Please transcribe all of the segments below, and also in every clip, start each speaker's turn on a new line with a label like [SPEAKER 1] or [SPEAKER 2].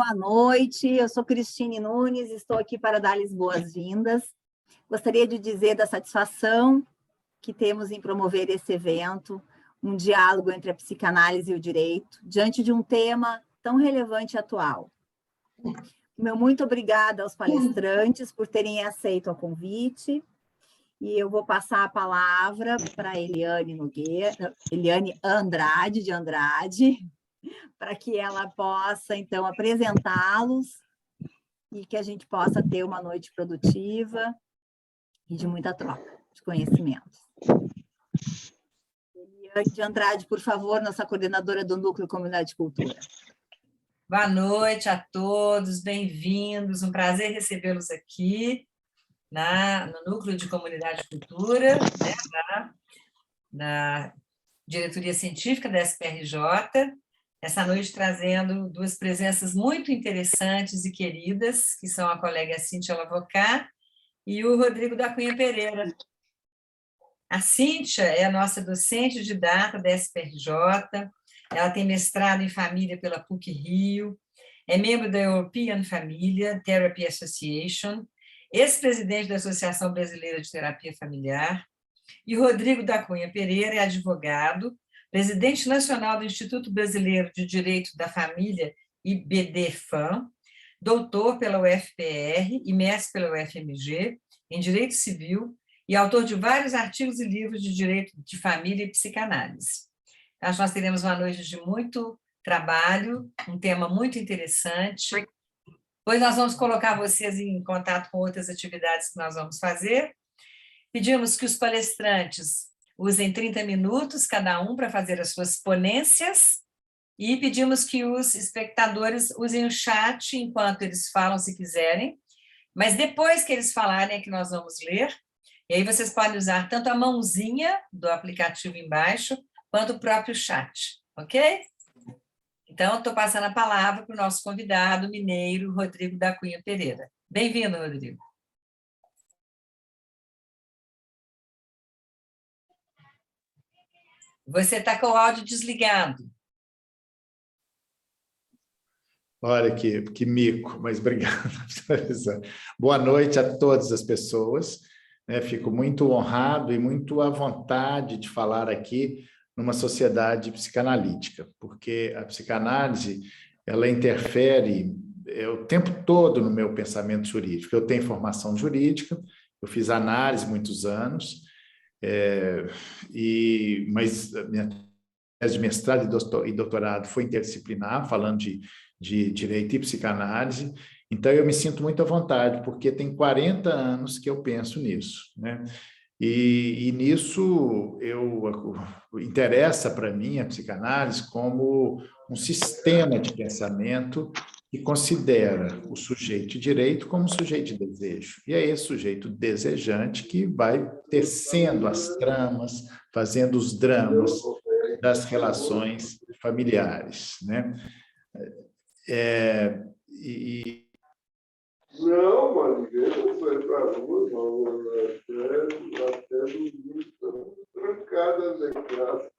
[SPEAKER 1] Boa noite, eu sou Cristine Nunes, estou aqui para dar-lhes boas-vindas. Gostaria de dizer da satisfação que temos em promover esse evento, um diálogo entre a psicanálise e o direito, diante de um tema tão relevante e atual. Meu muito obrigada aos palestrantes por terem aceito o convite, e eu vou passar a palavra para Eliane Andrade, para que ela possa, então, apresentá-los e que a gente possa ter uma noite produtiva e de muita troca de conhecimentos. Eliane de Andrade, por favor, nossa coordenadora do Núcleo Comunidade de Cultura.
[SPEAKER 2] Boa noite a todos, bem-vindos, um prazer recebê-los aqui no Núcleo de Comunidade de Cultura, né, na Diretoria Científica da SPRJ, essa noite trazendo duas presenças muito interessantes e queridas, que são a colega Cíntia Lavocá e o Rodrigo da Cunha Pereira. A Cíntia é a nossa docente de data da SPRJ, ela tem mestrado em família pela PUC-Rio, é membro da European Family Therapy Association, ex-presidente da Associação Brasileira de Terapia Familiar, e Rodrigo da Cunha Pereira é advogado, presidente nacional do Instituto Brasileiro de Direito da Família, IBDFAM, doutor pela UFPR e mestre pela UFMG em Direito Civil e autor de vários artigos e livros de direito de família e psicanálise. Acho que nós teremos uma noite de muito trabalho, um tema muito interessante. Depois nós vamos colocar vocês em contato com outras atividades que nós vamos fazer. Pedimos que os palestrantes usem 30 minutos cada um para fazer as suas ponências e pedimos que os espectadores usem o chat enquanto eles falam, se quiserem, mas depois que eles falarem é que nós vamos ler, e aí vocês podem usar tanto a mãozinha do aplicativo embaixo, quanto o próprio chat, ok? Então, estou passando a palavra para o nosso convidado mineiro, Rodrigo da Cunha Pereira. Bem-vindo, Rodrigo. Você está com o áudio desligado.
[SPEAKER 3] Olha que mico, mas obrigado por avisar. Boa noite a todas as pessoas. Fico muito honrado e muito à vontade de falar aqui numa sociedade psicanalítica, porque a psicanálise ela interfere o tempo todo no meu pensamento jurídico. Eu tenho formação jurídica, eu fiz análise muitos anos, mas a minha tese de mestrado e doutorado foi interdisciplinar, falando de direito e psicanálise, então eu me sinto muito à vontade, porque tem 40 anos que eu penso nisso, né? E nisso interessa para mim a psicanálise como um sistema de pensamento que considera o sujeito de direito como um sujeito de desejo. E é esse sujeito desejante que vai tecendo as tramas, fazendo os dramas das relações familiares, né?
[SPEAKER 4] Não, mas ninguém não foi para a rua, até trancadas em casa.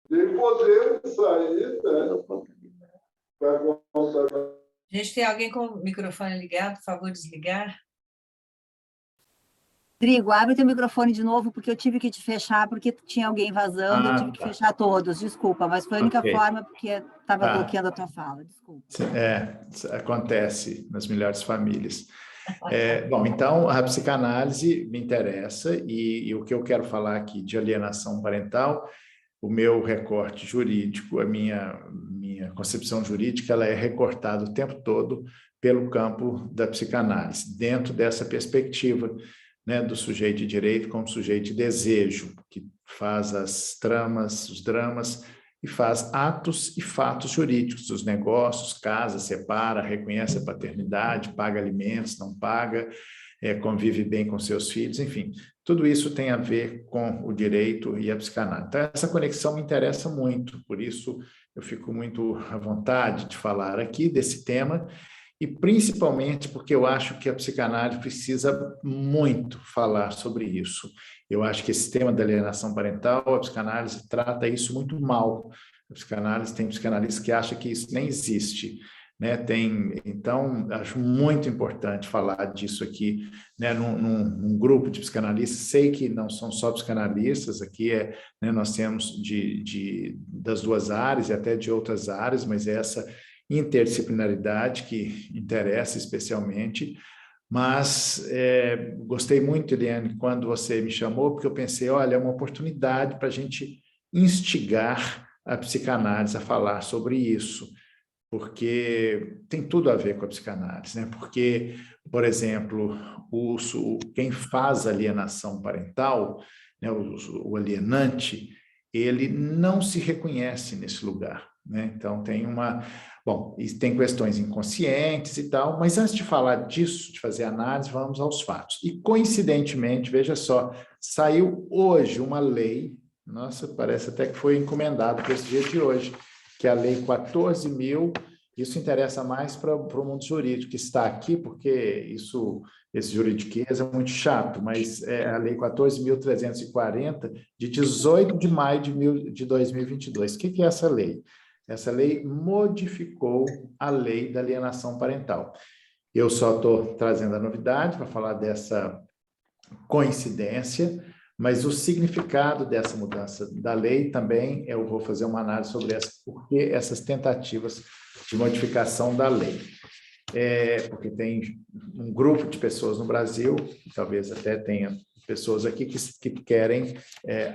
[SPEAKER 4] Nem podemos sair, né?
[SPEAKER 2] Gente, tem alguém com o microfone ligado? Por favor, desligar.
[SPEAKER 1] Rodrigo, abre teu microfone de novo, porque eu tive que te fechar, porque tinha alguém vazando, eu tive que fechar todos, desculpa, mas foi a única forma, porque estava bloqueando a tua fala, desculpa.
[SPEAKER 3] Acontece nas melhores famílias. Bom, então, a psicanálise me interessa, e o que eu quero falar aqui de alienação parental, o meu recorte jurídico, a minha concepção jurídica, ela é recortada o tempo todo pelo campo da psicanálise, dentro dessa perspectiva, né, do sujeito de direito como sujeito de desejo, que faz as tramas, os dramas, e faz atos e fatos jurídicos, os negócios, casa, separa, reconhece a paternidade, paga alimentos, não paga, convive bem com seus filhos, enfim, tudo isso tem a ver com o direito e a psicanálise. Então, essa conexão me interessa muito, por isso eu fico muito à vontade de falar aqui desse tema, e principalmente porque eu acho que a psicanálise precisa muito falar sobre isso. Eu acho que esse tema da alienação parental, a psicanálise trata isso muito mal. A psicanálise tem psicanalistas que acham que isso nem existe. né? Então, acho muito importante falar disso aqui, né? Num grupo de psicanalistas. Sei que não são só psicanalistas, aqui né? Nós temos das duas áreas e até de outras áreas, mas é essa interdisciplinaridade que interessa especialmente. Mas gostei muito, Eliane, quando você me chamou, porque eu pensei, olha, é uma oportunidade para a gente instigar a psicanálise a falar sobre isso, porque tem tudo a ver com a psicanálise, né? Porque, por exemplo, quem faz alienação parental, né, o alienante, ele não se reconhece nesse lugar, né? Então, Bom, e tem questões inconscientes e tal, mas antes de falar disso, de fazer análise, vamos aos fatos. E, coincidentemente, veja só, saiu hoje uma lei, nossa, parece até que foi encomendado para esse dia de hoje, que é a Lei 14.000, isso interessa mais para o mundo jurídico, que está aqui, porque esse juridiquês é muito chato, mas é a Lei 14.340, de 18 de maio de 2022. O que é essa lei? Essa lei modificou a lei da alienação parental. Eu só estou trazendo a novidade para falar dessa coincidência, mas o significado dessa mudança da lei também, eu vou fazer uma análise sobre por que essas tentativas de modificação da lei. Porque tem um grupo de pessoas no Brasil, talvez até tenha pessoas aqui que querem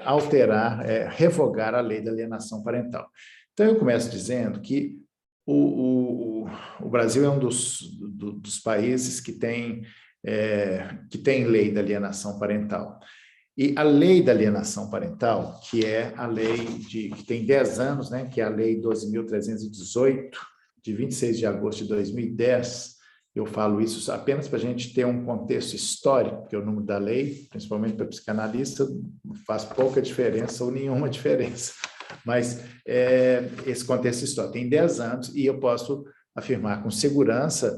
[SPEAKER 3] alterar, revogar a lei da alienação parental. Então, eu começo dizendo que o Brasil é um dos países que tem lei da alienação parental. E a lei da alienação parental, que é a lei que tem 10 anos, né, que é a Lei 12.318, de 26 de agosto de 2010, eu falo isso apenas para a gente ter um contexto histórico, porque o número da lei, principalmente para psicanalista, faz pouca diferença ou nenhuma diferença. Mas esse contexto histórico tem 10 anos e eu posso afirmar com segurança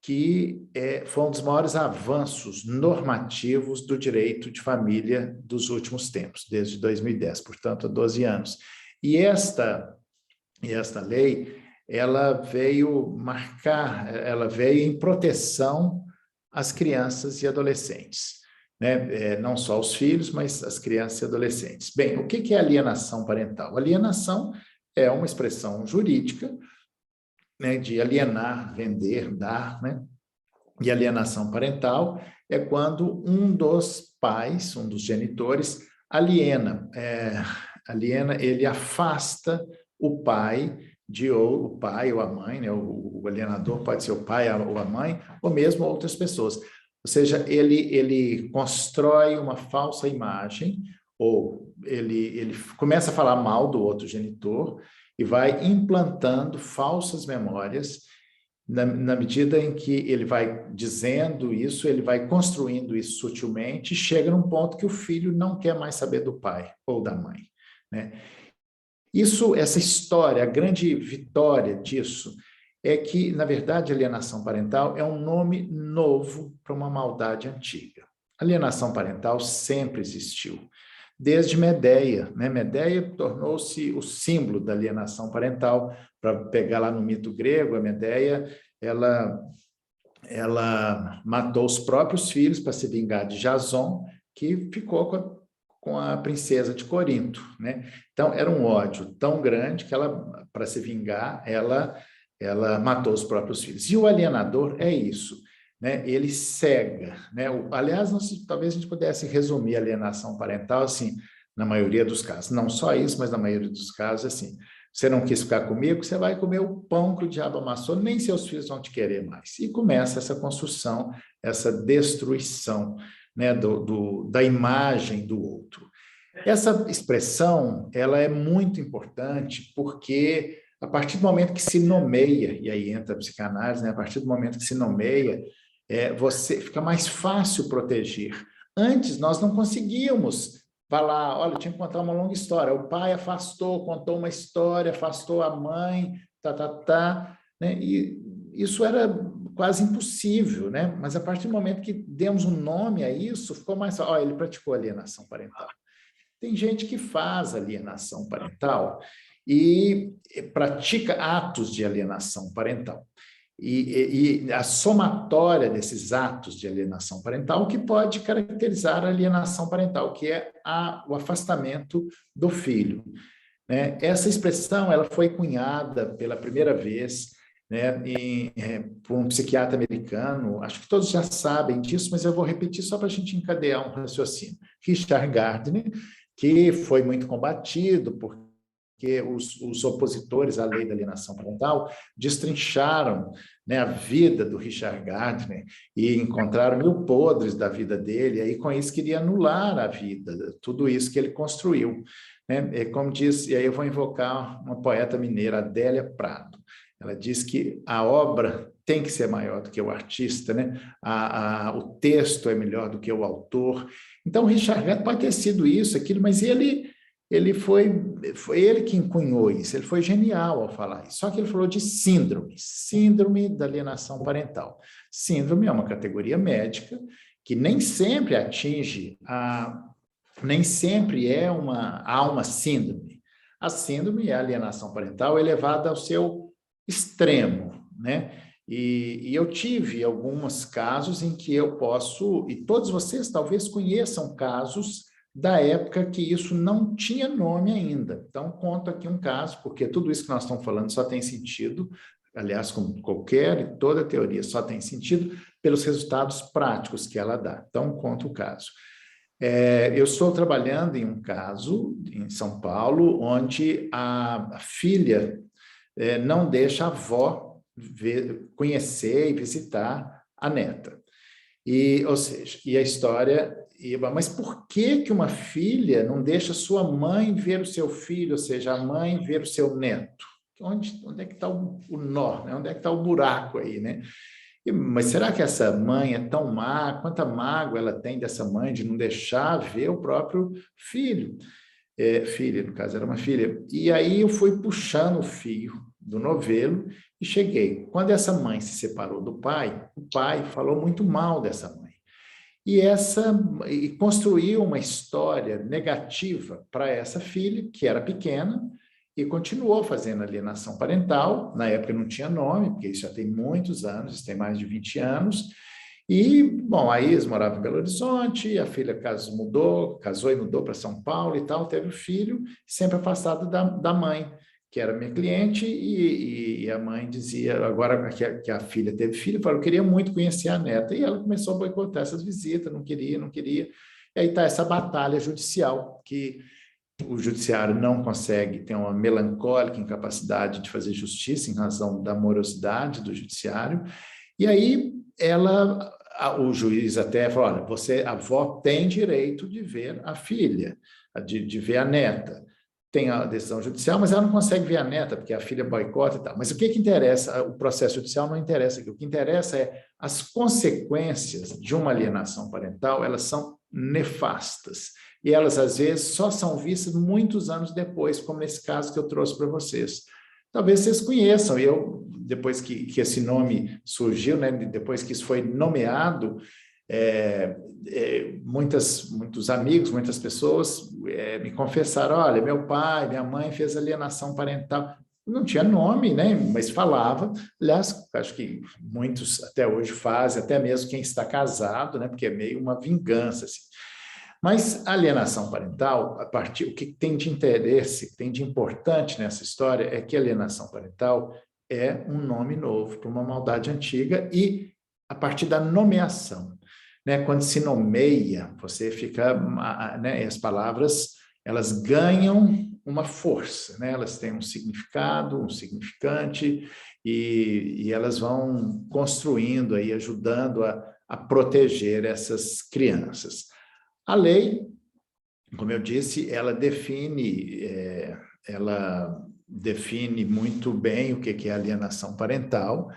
[SPEAKER 3] que foi um dos maiores avanços normativos do direito de família dos últimos tempos, desde 2010, portanto, há 12 anos. E esta lei, ela veio em proteção às crianças e adolescentes, né? Não só os filhos, mas as crianças e adolescentes. Bem, o que é alienação parental? Alienação é uma expressão jurídica, né, de alienar, vender, dar, né? E alienação parental é quando um dos pais, um dos genitores, aliena, ele afasta o pai o pai ou a mãe, né? O alienador pode ser o pai ou a mãe, ou mesmo outras pessoas. Ou seja, ele constrói uma falsa imagem, ou ele começa a falar mal do outro genitor e vai implantando falsas memórias. Na medida em que ele vai dizendo isso, ele vai construindo isso sutilmente, e chega num ponto que o filho não quer mais saber do pai ou da mãe, né? Essa história, a grande vitória disso é que, na verdade, alienação parental é um nome novo para uma maldade antiga. Alienação parental sempre existiu, desde Medeia, né? Medeia tornou-se o símbolo da alienação parental. Para pegar lá no mito grego, a Medeia, ela matou os próprios filhos para se vingar de Jason, que ficou com a princesa de Corinto, né? Então, era um ódio tão grande que ela, para se vingar, ela matou os próprios filhos. E o alienador é isso, né? Ele cega, né? Aliás, talvez a gente pudesse resumir a alienação parental assim, na maioria dos casos. Não só isso, mas na maioria dos casos, assim, você não quis ficar comigo, você vai comer o pão que o diabo amassou, nem seus filhos vão te querer mais. E começa essa construção, essa destruição, né, da imagem do outro. Essa expressão, ela é muito importante porque a partir do momento que se nomeia, e aí entra a psicanálise, né, a partir do momento que se nomeia, você fica mais fácil proteger. Antes, nós não conseguíamos falar, olha, eu tinha que contar uma longa história. O pai afastou, contou uma história, afastou a mãe, né? E isso era quase impossível, né? Mas a partir do momento que demos um nome a isso, ficou mais fácil. Ele praticou alienação parental. Tem gente que faz alienação parental e pratica atos de alienação parental. e a somatória desses atos de alienação parental que pode caracterizar a alienação parental, que é o afastamento do filho. Né? Essa expressão ela foi cunhada pela primeira vez, né, por um psiquiatra americano, acho que todos já sabem disso, mas eu vou repetir só para a gente encadear um raciocínio. Richard Gardner, que foi muito combatido porque os opositores à lei da alienação parental destrincharam, né, a vida do Richard Gardner e encontraram mil podres da vida dele, e aí com isso queria anular a vida, tudo isso que ele construiu. Né? Como diz, e aí eu vou invocar uma poeta mineira, Adélia Prado. Ela diz que a obra tem que ser maior do que o artista, né? O texto é melhor do que o autor. Então, Richard Gardner pode ter sido isso, aquilo, mas ele foi ele que encunhou isso, ele foi genial ao falar isso. Só que ele falou de síndrome da alienação parental. Síndrome é uma categoria médica que nem sempre atinge nem sempre há uma síndrome. A síndrome é a alienação parental elevada ao seu extremo, né? E eu tive alguns casos em que eu posso, e todos vocês talvez conheçam casos da época que isso não tinha nome ainda. Então, conto aqui um caso, porque tudo isso que nós estamos falando só tem sentido, aliás, como qualquer e toda teoria só tem sentido pelos resultados práticos que ela dá. Então, conto o caso. Eu estou trabalhando em um caso em São Paulo, onde a filha não deixa a avó conhecer e visitar a neta. Ou seja, a história... Mas por que uma filha não deixa sua mãe ver o seu filho, ou seja, a mãe ver o seu neto? Onde é que está o nó, né? Onde é que está o buraco aí, né? Mas será que essa mãe é tão má? Quanta mágoa ela tem dessa mãe de não deixar ver o próprio filho? Filha, no caso, era uma filha. E aí eu fui puxando o fio do novelo e cheguei. Quando essa mãe se separou do pai, o pai falou muito mal dessa mãe. E construiu uma história negativa para essa filha, que era pequena, e continuou fazendo alienação parental. Na época não tinha nome, porque isso já tem muitos anos, isso tem mais de 20 anos. E, bom, aí eles moravam em Belo Horizonte, a filha casou e mudou para São Paulo e tal, teve o filho, sempre afastado da mãe, que era minha cliente, e a mãe dizia, agora que a filha teve filho, falou, eu queria muito conhecer a neta, e ela começou a boicotar essas visitas, não queria. E aí está essa batalha judicial, que o judiciário não consegue, tem uma melancólica incapacidade de fazer justiça em razão da morosidade do judiciário, e aí o juiz até falou, olha, a avó tem direito de ver a filha, de ver a neta. Tem a decisão judicial, mas ela não consegue ver a neta, porque a filha boicota e tal. Mas o que interessa? O processo judicial não interessa aqui. O que interessa é as consequências de uma alienação parental, elas são nefastas. E elas, às vezes, só são vistas muitos anos depois, como nesse caso que eu trouxe para vocês. Talvez vocês conheçam, depois que esse nome surgiu, né, depois que isso foi nomeado, muitos amigos, muitas pessoas me confessaram, olha, meu pai, minha mãe fez alienação parental. Não tinha nome, né? Mas falava. Aliás, acho que muitos até hoje fazem, até mesmo quem está casado, né? Porque é meio uma vingança, assim. Mas a alienação parental, o que tem de interesse, que tem de importante nessa história é que a alienação parental é um nome novo para uma maldade antiga e a partir da nomeação. Né? Quando se nomeia, você fica... Né? As palavras, elas ganham uma força, né? Elas têm um significado, um significante, e elas vão construindo, aí, ajudando a proteger essas crianças. A lei, como eu disse, ela define muito bem o que é alienação parental,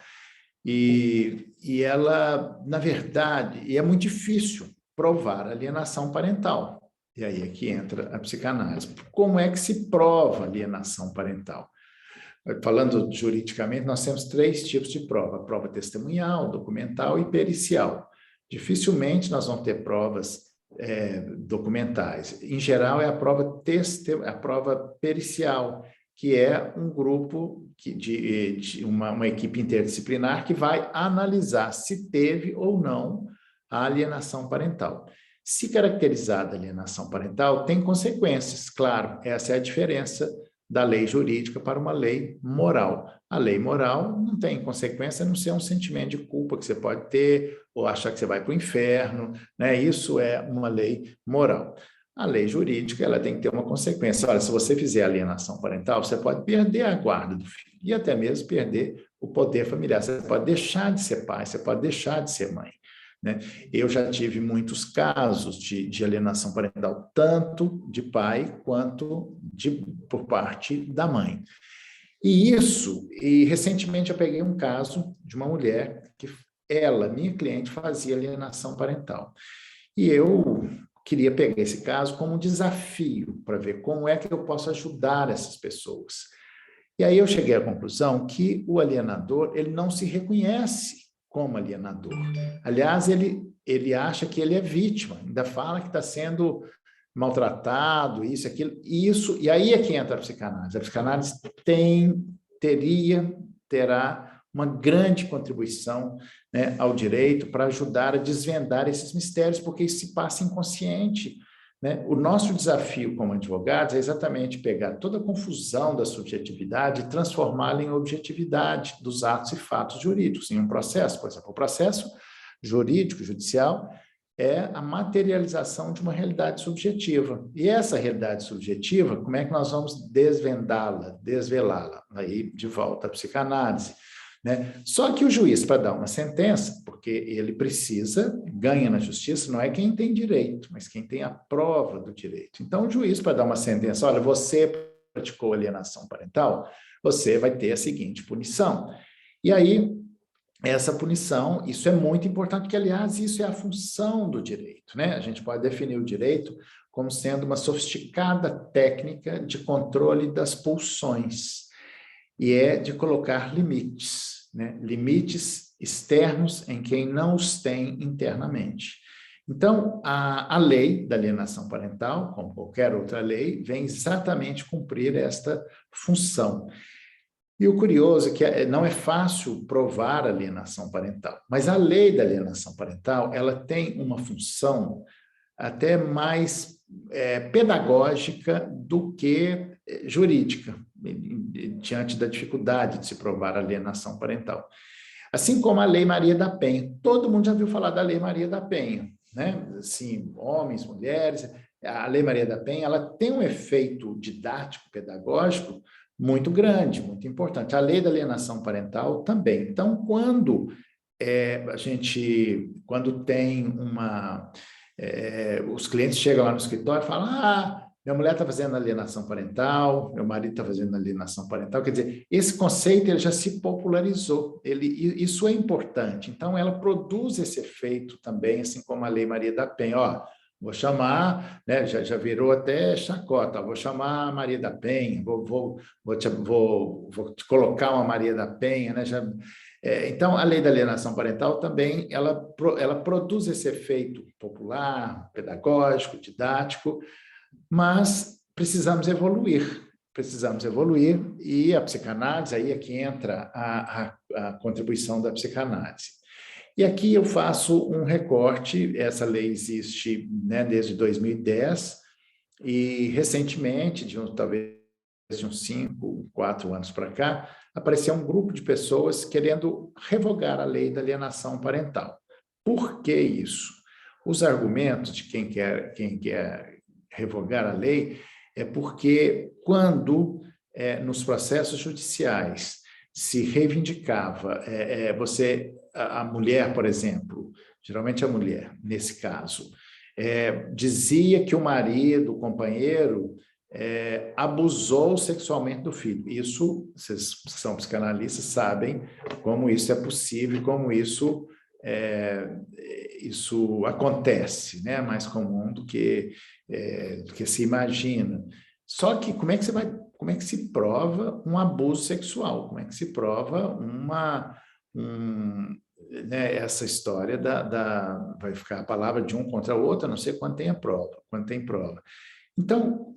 [SPEAKER 3] e ela, na verdade, e é muito difícil provar alienação parental. E aí é que entra a psicanálise. Como é que se prova alienação parental? Falando juridicamente, nós temos 3 tipos de prova: prova testemunhal, documental e pericial. Dificilmente nós vamos ter provas documentais. Em geral, é a prova pericial, que é um grupo de uma equipe interdisciplinar que vai analisar se teve ou não a alienação parental. Se caracterizada a alienação parental, tem consequências, claro, essa é a diferença da lei jurídica para uma lei moral. A lei moral não tem consequência a não ser um sentimento de culpa que você pode ter, ou achar que você vai para o inferno, né? Isso é uma lei moral. A lei jurídica, ela tem que ter uma consequência. Olha, se você fizer alienação parental, você pode perder a guarda do filho e até mesmo perder o poder familiar. Você pode deixar de ser pai, você pode deixar de ser mãe, né? Eu já tive muitos casos de alienação parental, tanto de pai quanto por parte da mãe. E recentemente eu peguei um caso de uma mulher que ela, minha cliente, fazia alienação parental. E eu queria pegar esse caso como um desafio para ver como é que eu posso ajudar essas pessoas. E aí eu cheguei à conclusão que o alienador, ele não se reconhece como alienador. Aliás, ele acha que ele é vítima, ainda fala que está sendo maltratado, isso, aquilo, isso, e aí é que entra a psicanálise. A psicanálise terá uma grande contribuição, né, ao direito para ajudar a desvendar esses mistérios, porque isso se passa inconsciente, né? O nosso desafio como advogados é exatamente pegar toda a confusão da subjetividade e transformá-la em objetividade dos atos e fatos jurídicos, em um processo. Por exemplo, o processo jurídico, judicial, é a materialização de uma realidade subjetiva. E essa realidade subjetiva, como é que nós vamos desvendá-la, desvelá-la? Aí, de volta à psicanálise, né? Só que o juiz, para dar uma sentença, porque ele precisa, ganha na justiça, não é quem tem direito, mas quem tem a prova do direito. Então, o juiz, para dar uma sentença, olha, você praticou alienação parental, você vai ter a seguinte punição. E aí, essa punição, isso é muito importante, porque, aliás, isso é a função do direito, né? A gente pode definir o direito como sendo uma sofisticada técnica de controle das pulsões, e é de colocar limites, né? Limites externos em quem não os tem internamente. Então, a lei da alienação parental, como qualquer outra lei, vem exatamente cumprir esta função. E o curioso é que não é fácil provar alienação parental, mas a lei da alienação parental, ela tem uma função até mais pedagógica do que jurídica, diante da dificuldade de se provar alienação parental. Assim como a Lei Maria da Penha. Todo mundo já ouviu falar da Lei Maria da Penha, né? Assim, homens, mulheres. A Lei Maria da Penha, ela tem um efeito didático, pedagógico, muito grande, muito importante. A lei da alienação parental também. Então, quando tem os clientes chegam lá no escritório e falam, minha mulher está fazendo alienação parental, meu marido está fazendo alienação parental, quer dizer, esse conceito ele já se popularizou, isso é importante. Então, ela produz esse efeito também, assim como a Lei Maria da Penha. Vou chamar, né, já virou até chacota, vou chamar a Maria da Penha, vou te colocar uma Maria da Penha, né? Então, a lei da alienação parental também, ela produz esse efeito popular, pedagógico, didático, mas precisamos evoluir, e a psicanálise, aí é que entra a contribuição da psicanálise. E aqui eu faço um recorte, essa lei existe, né, desde 2010, e recentemente, talvez de uns 5, 4 anos para cá, apareceu um grupo de pessoas querendo revogar a lei da alienação parental. Por que isso? Os argumentos de quem quer revogar a lei é porque quando nos processos judiciais se reivindicava, a mulher, por exemplo, geralmente a mulher, nesse caso, dizia que o marido, o companheiro, abusou sexualmente do filho. Isso, vocês que são psicanalistas sabem como isso é possível, como isso acontece, né? Mais comum do que se imagina. Só que como é que se prova um abuso sexual? Como é que se prova né, essa história vai ficar a palavra de um contra o outro, a não ser quando tem prova. Então,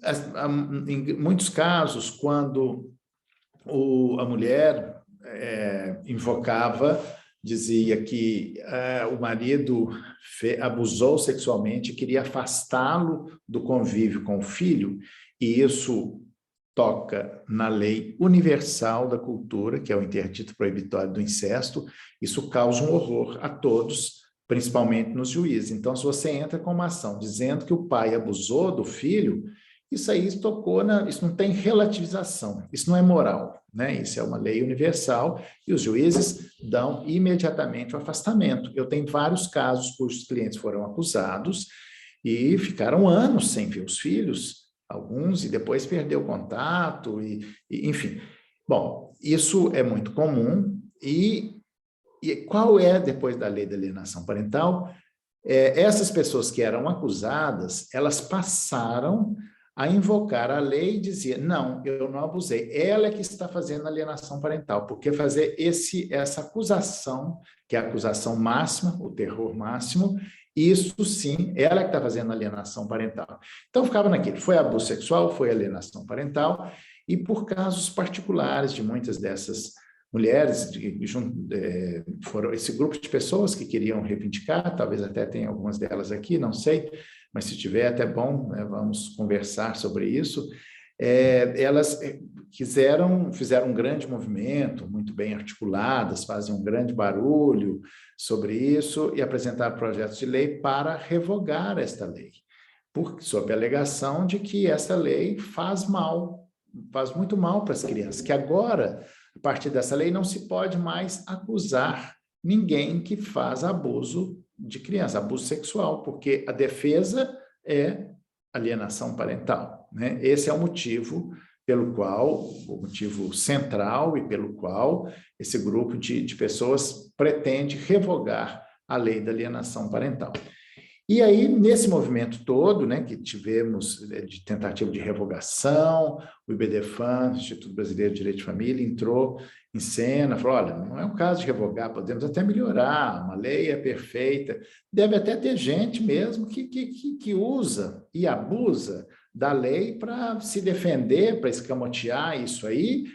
[SPEAKER 3] em muitos casos, quando a mulher invocava, dizia que o marido abusou sexualmente, queria afastá-lo do convívio com o filho, e isso toca na lei universal da cultura, que é o interdito proibitório do incesto, isso causa um horror a todos, principalmente nos juízes. Então, se você entra com uma ação dizendo que o pai abusou do filho, isso aí tocou isso não tem relativização, isso não é moral, né? Isso é uma lei universal e os juízes dão imediatamente o afastamento. Eu tenho vários casos cujos clientes foram acusados e ficaram anos sem ver os filhos, alguns, e depois perdeu o contato, enfim. Bom, isso é muito comum. E qual é, depois da lei da alienação parental? Essas pessoas que eram acusadas, elas passaram a invocar a lei e dizer, não, eu não abusei, ela é que está fazendo alienação parental, porque fazer essa acusação, que é a acusação máxima, o terror máximo, isso sim, ela é que está fazendo alienação parental. Então ficava naquilo, foi abuso sexual, foi alienação parental, e por casos particulares de muitas dessas mulheres, foram esse grupo de pessoas que queriam reivindicar, talvez até tenha algumas delas aqui, não sei, mas se tiver, até bom, né, vamos conversar sobre isso. Elas fizeram um grande movimento, muito bem articuladas, fazem um grande barulho sobre isso e apresentaram projetos de lei para revogar esta lei, sob a alegação de que essa lei faz muito mal para as crianças, que agora, a partir dessa lei, não se pode mais acusar ninguém que faz abuso de criança, abuso sexual, porque a defesa é alienação parental, né? Esse é o motivo o motivo central e pelo qual esse grupo de pessoas pretende revogar a lei da alienação parental. E aí, nesse movimento todo, né, que tivemos de tentativa de revogação, o IBDFAM, Instituto Brasileiro de Direito de Família, entrou em cena, falou, olha, não é o caso de revogar, podemos até melhorar, uma lei é perfeita, deve até ter gente mesmo que usa e abusa da lei para se defender, para escamotear isso aí,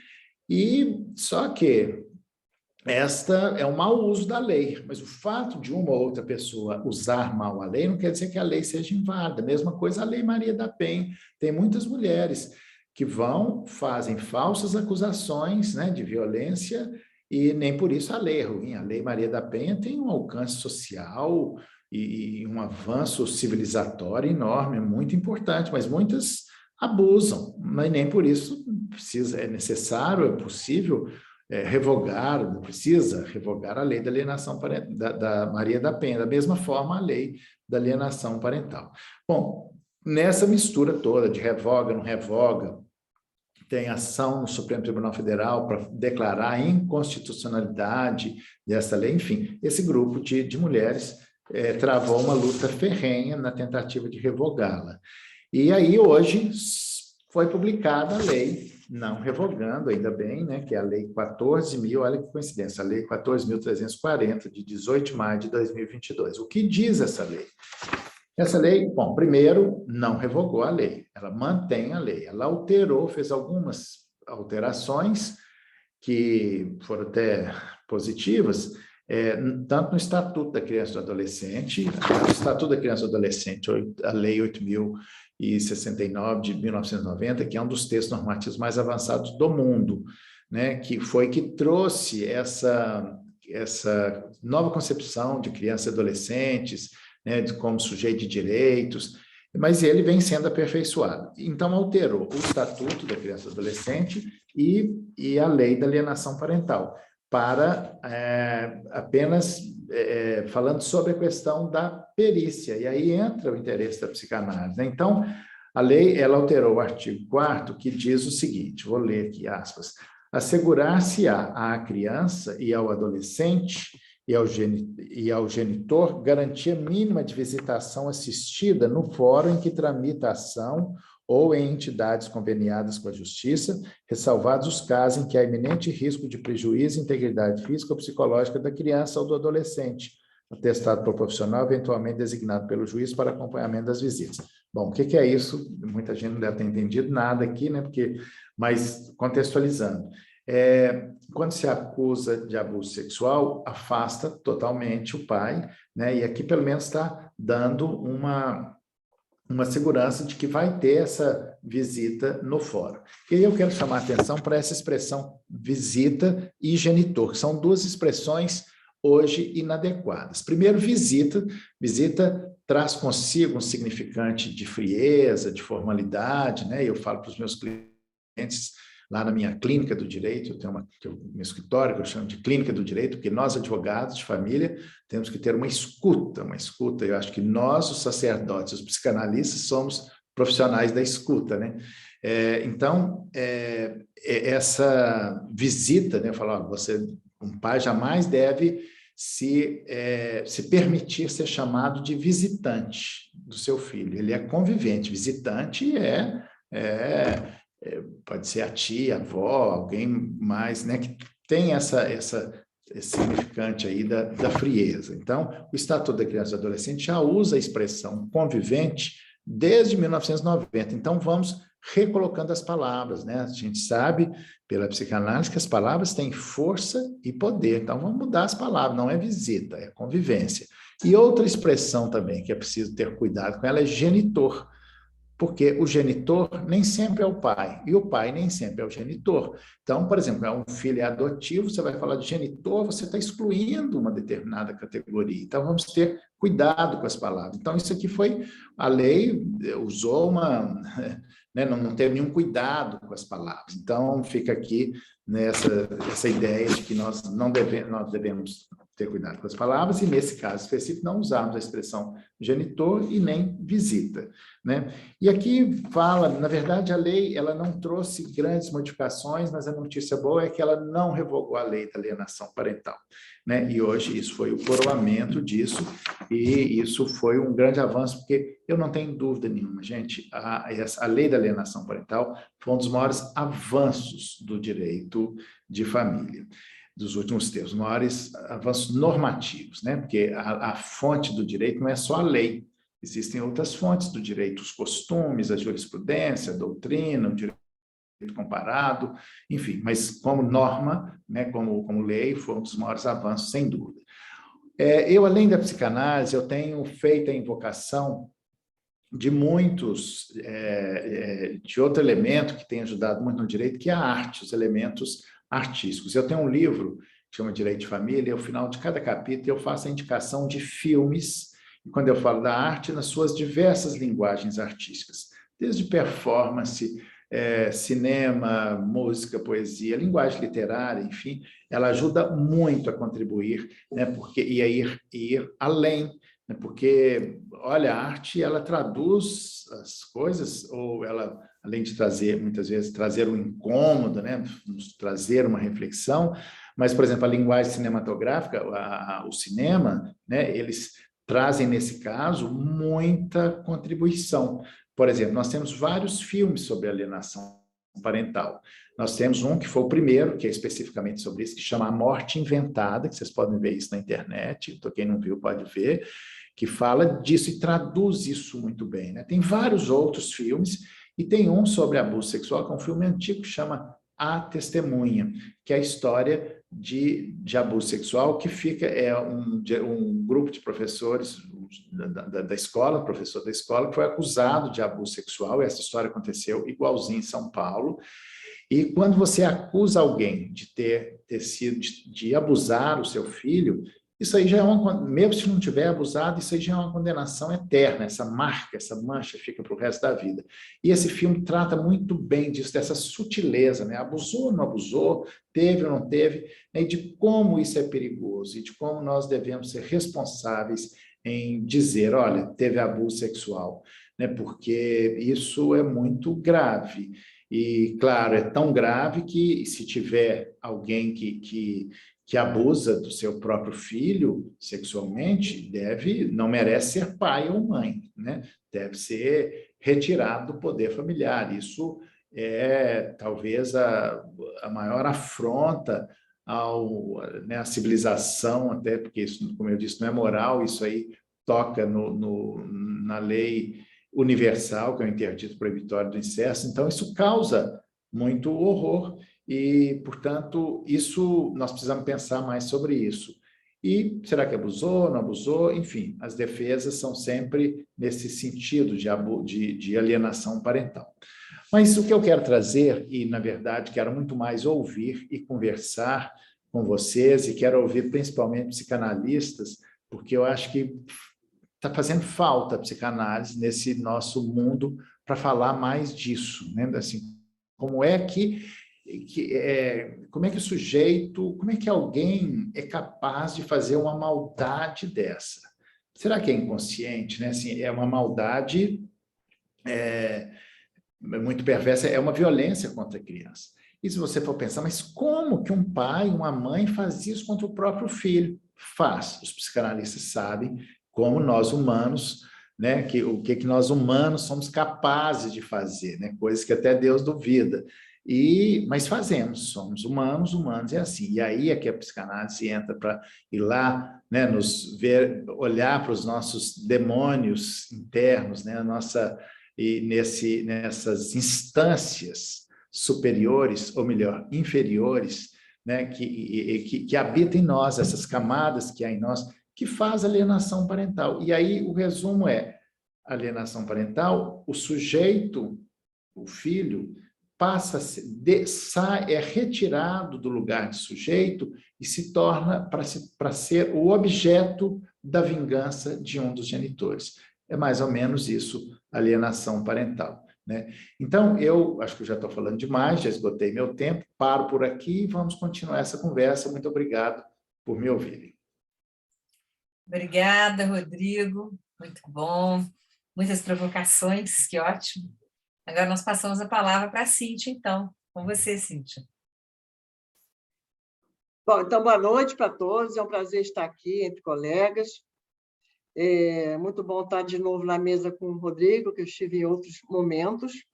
[SPEAKER 3] e só que esta é um mau uso da lei, mas o fato de uma ou outra pessoa usar mal a lei não quer dizer que a lei seja inválida. Mesma coisa a Lei Maria da Penha. Tem muitas mulheres que fazem falsas acusações, né, de violência e nem por isso a lei é ruim. A Lei Maria da Penha tem um alcance social e um avanço civilizatório enorme, muito importante, mas muitas abusam, mas nem por isso é necessário, é possível precisa revogar a lei da alienação da Maria da Penha, da mesma forma a lei da alienação parental. Bom, nessa mistura toda de revoga, não revoga, tem ação no Supremo Tribunal Federal para declarar a inconstitucionalidade dessa lei, enfim, esse grupo de mulheres travou uma luta ferrenha na tentativa de revogá-la. E aí, hoje, foi publicada a lei, não revogando, ainda bem, né, que é a Lei 14.000, olha que coincidência, a Lei 14.340, de 18 de maio de 2022. O que diz essa lei? Essa lei, bom, primeiro, não revogou a lei, ela mantém a lei, ela alterou, fez algumas alterações que foram até positivas, tanto no Estatuto da Criança e do Adolescente, o Estatuto da Criança e do Adolescente, a Lei 8.069 de 1990, que é um dos textos normativos mais avançados do mundo, né, que trouxe essa nova concepção de crianças e adolescentes, né, como sujeito de direitos, mas ele vem sendo aperfeiçoado. Então, alterou o Estatuto da Criança e do Adolescente e a Lei da Alienação Parental, para apenas falando sobre a questão da perícia, e aí entra o interesse da psicanálise, né? Então, a lei, ela alterou o artigo 4º, que diz o seguinte, vou ler aqui, aspas, assegurar-se-á à criança e ao adolescente e ao genitor garantia mínima de visitação assistida no fórum em que tramita a ação ou em entidades conveniadas com a Justiça, ressalvados os casos em que há iminente risco de prejuízo à integridade física ou psicológica da criança ou do adolescente, atestado por profissional eventualmente designado pelo juiz para acompanhamento das visitas. Bom, o que é isso? Muita gente não deve ter entendido nada aqui, né? Mas contextualizando, quando se acusa de abuso sexual, afasta totalmente o pai, né? E aqui pelo menos está dando uma segurança de que vai ter essa visita no fórum. E aí eu quero chamar a atenção para essa expressão visita e genitor, que são duas expressões hoje inadequadas. Primeiro, visita traz consigo um significante de frieza, de formalidade, né? Eu falo para os meus clientes, lá na minha clínica do direito, eu tenho meu escritório que eu chamo de clínica do direito, porque nós, advogados de família, temos que ter uma escuta. Eu acho que nós, os sacerdotes, os psicanalistas, somos profissionais da escuta, né? Então, essa visita, né? Eu falo, um pai jamais deve se permitir ser chamado de visitante do seu filho. Ele é convivente. Visitante pode ser a tia, a avó, alguém mais, né, que tem esse significante aí da frieza. Então, o Estatuto da Criança e do Adolescente já usa a expressão convivente desde 1990. Então, vamos recolocando as palavras, né? A gente sabe, pela psicanálise, que as palavras têm força e poder. Então, vamos mudar as palavras, não é visita, é convivência. E outra expressão também que é preciso ter cuidado com ela é genitor, porque o genitor nem sempre é o pai, e o pai nem sempre é o genitor. Então, por exemplo, um filho adotivo, você vai falar de genitor, você está excluindo uma determinada categoria. Então, vamos ter cuidado com as palavras. Então, isso aqui a lei usou né, não teve nenhum cuidado com as palavras. Então, fica aqui essa ideia de que nós devemos ter cuidado com as palavras, e nesse caso específico não usarmos a expressão genitor e nem visita, né? E aqui fala, na verdade, a lei ela não trouxe grandes modificações, mas a notícia boa é que ela não revogou a lei da alienação parental, né? E hoje isso foi o coroamento disso, e isso foi um grande avanço, porque eu não tenho dúvida nenhuma, gente, a lei da alienação parental foi um dos maiores avanços do direito de família dos últimos tempos, os maiores avanços normativos, né? Porque a fonte do direito não é só a lei, existem outras fontes do direito, os costumes, a jurisprudência, a doutrina, o direito comparado, enfim, mas como norma, né, como lei, foi um dos maiores avanços, sem dúvida. Eu, além da psicanálise, eu tenho feito a invocação de de outro elemento que tem ajudado muito no direito, que é a arte, os elementos artísticos. Eu tenho um livro que chama Direito de Família, e ao final de cada capítulo eu faço a indicação de filmes, e quando eu falo da arte, nas suas diversas linguagens artísticas, desde performance, cinema, música, poesia, linguagem literária, enfim, ela ajuda muito a contribuir, né, e a ir além, né, porque, olha, a arte, ela traduz as coisas, ou ela, além de trazer, muitas vezes, trazer um incômodo, né, nos trazer uma reflexão, mas, por exemplo, a linguagem cinematográfica, o cinema, né, eles trazem, nesse caso, muita contribuição. Por exemplo, nós temos vários filmes sobre alienação parental. Nós temos um que foi o primeiro, que é especificamente sobre isso, que chama A Morte Inventada, que vocês podem ver isso na internet, então quem não viu pode ver, que fala disso e traduz isso muito bem, né? Tem vários outros filmes, e tem um sobre abuso sexual, que é um filme antigo, que chama A Testemunha, que é a história de abuso sexual, que um grupo de professores da escola, professor da escola, que foi acusado de abuso sexual, e essa história aconteceu igualzinho em São Paulo. E quando você acusa alguém de ter sido, de abusar o seu filho, isso aí já é mesmo se não tiver abusado, isso aí já é uma condenação eterna, essa marca, essa mancha fica para o resto da vida. E esse filme trata muito bem disso, dessa sutileza, né? Abusou ou não abusou, teve ou não teve, né? E de como isso é perigoso, e de como nós devemos ser responsáveis em dizer, olha, teve abuso sexual, né? Porque isso é muito grave. E, claro, é tão grave que, se tiver alguém que abusa do seu próprio filho sexualmente, não merece ser pai ou mãe, né? Deve ser retirado do poder familiar. Isso é talvez a maior afronta né, à civilização, até porque isso, como eu disse, não é moral, isso aí toca na lei universal, que é o interdito proibitório do incesto. Então, isso causa muito horror e, portanto, isso nós precisamos pensar mais sobre isso. E será que abusou, não abusou? Enfim, as defesas são sempre nesse sentido de alienação parental. Mas o que eu quero trazer, e na verdade quero muito mais ouvir e conversar com vocês, e quero ouvir principalmente psicanalistas, porque eu acho que está fazendo falta a psicanálise nesse nosso mundo para falar mais disso, né? Assim, como é como é que o sujeito, como é que alguém é capaz de fazer uma maldade dessa? Será que é inconsciente, né? Assim, é uma maldade muito perversa, é uma violência contra a criança. E se você for pensar, mas como que um pai, uma mãe faz isso contra o próprio filho? Faz. Os psicanalistas sabem como nós humanos, né, o que nós humanos somos capazes de fazer, né, coisas que até Deus duvida. Mas fazemos, somos humanos é assim. E aí é que a psicanálise entra para ir lá, né, nos ver, olhar para os nossos demônios internos, né, nessas instâncias superiores, ou melhor, inferiores, né, que habitam em nós, essas camadas que há em nós, que faz alienação parental. E aí o resumo é: alienação parental, o sujeito, o filho, é retirado do lugar de sujeito e se torna para ser o objeto da vingança de um dos genitores. É mais ou menos isso, alienação parental, né? Então, eu acho que eu já estou falando demais, já esgotei meu tempo, paro por aqui e vamos continuar essa conversa. Muito obrigado por me ouvirem.
[SPEAKER 2] Obrigada, Rodrigo. Muito bom. Muitas provocações, que ótimo. Agora nós passamos a palavra para a Cíntia, então. Com você, Cíntia.
[SPEAKER 5] Bom, então, boa noite para todos. É um prazer estar aqui entre colegas. É muito bom estar de novo na mesa com o Rodrigo, que eu estive em outros momentos.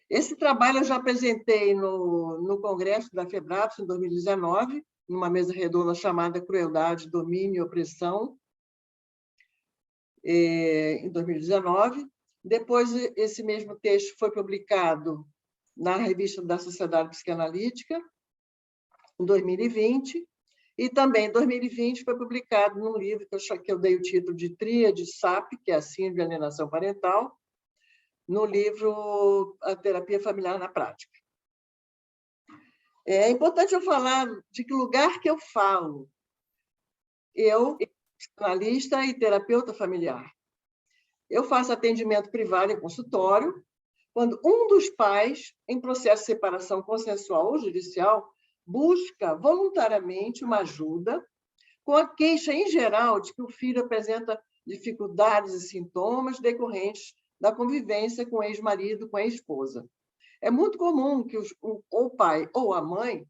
[SPEAKER 5] Esse trabalho eu já apresentei no Congresso da FEBRAPS, em 2019, numa mesa redonda chamada Crueldade, Domínio e Opressão, em 2019. Depois, esse mesmo texto foi publicado na Revista da Sociedade Psicanalítica, em 2020, e também em 2020 foi publicado num livro que eu dei o título de Tríade SAP, que é a Síndrome de Alienação Parental, no livro A Terapia Familiar na Prática. É importante eu falar de que lugar que eu falo. Eu, psicanalista e terapeuta familiar. Eu faço atendimento privado em consultório, quando um dos pais, em processo de separação consensual ou judicial, busca voluntariamente uma ajuda, com a queixa, em geral, de que o filho apresenta dificuldades e sintomas decorrentes da convivência com o ex-marido, com a ex-esposa. É muito comum que o pai ou a mãe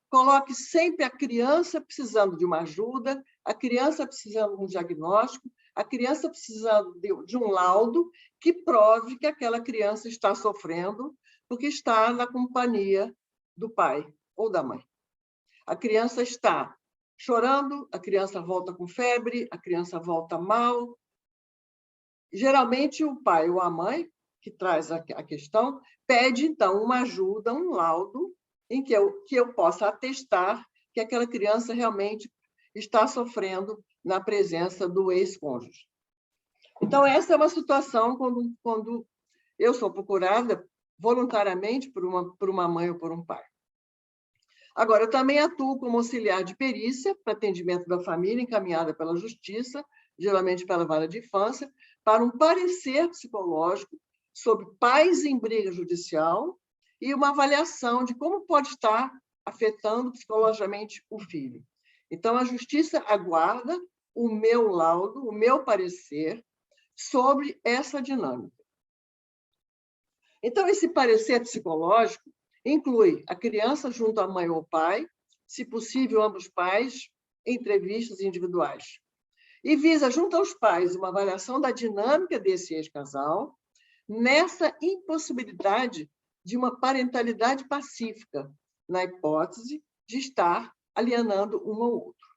[SPEAKER 5] coloque sempre a criança precisando de uma ajuda, a criança precisando de um diagnóstico, a criança precisando de um laudo que prove que aquela criança está sofrendo porque está na companhia do pai ou da mãe. A criança está chorando, a criança volta com febre, a criança volta mal. Geralmente, o pai ou a mãe, que traz a questão, pede, então, uma ajuda, um laudo, em que eu possa atestar que aquela criança realmente está sofrendo na presença do ex-cônjuge. Então, essa é uma situação quando eu sou procurada voluntariamente por uma mãe ou por um pai. Agora, eu também atuo como auxiliar de perícia para atendimento da família encaminhada pela Justiça, geralmente pela Vara de Infância, para um parecer psicológico sobre pais em briga judicial e uma avaliação de como pode estar afetando psicologicamente o filho. Então, a Justiça aguarda o meu laudo, o meu parecer sobre essa dinâmica. Então, esse parecer psicológico inclui a criança junto à mãe ou pai, se possível, ambos pais, em entrevistas individuais. E visa, junto aos pais, uma avaliação da dinâmica desse ex-casal, nessa impossibilidade de uma parentalidade pacífica, na hipótese de estar alienando um ao outro.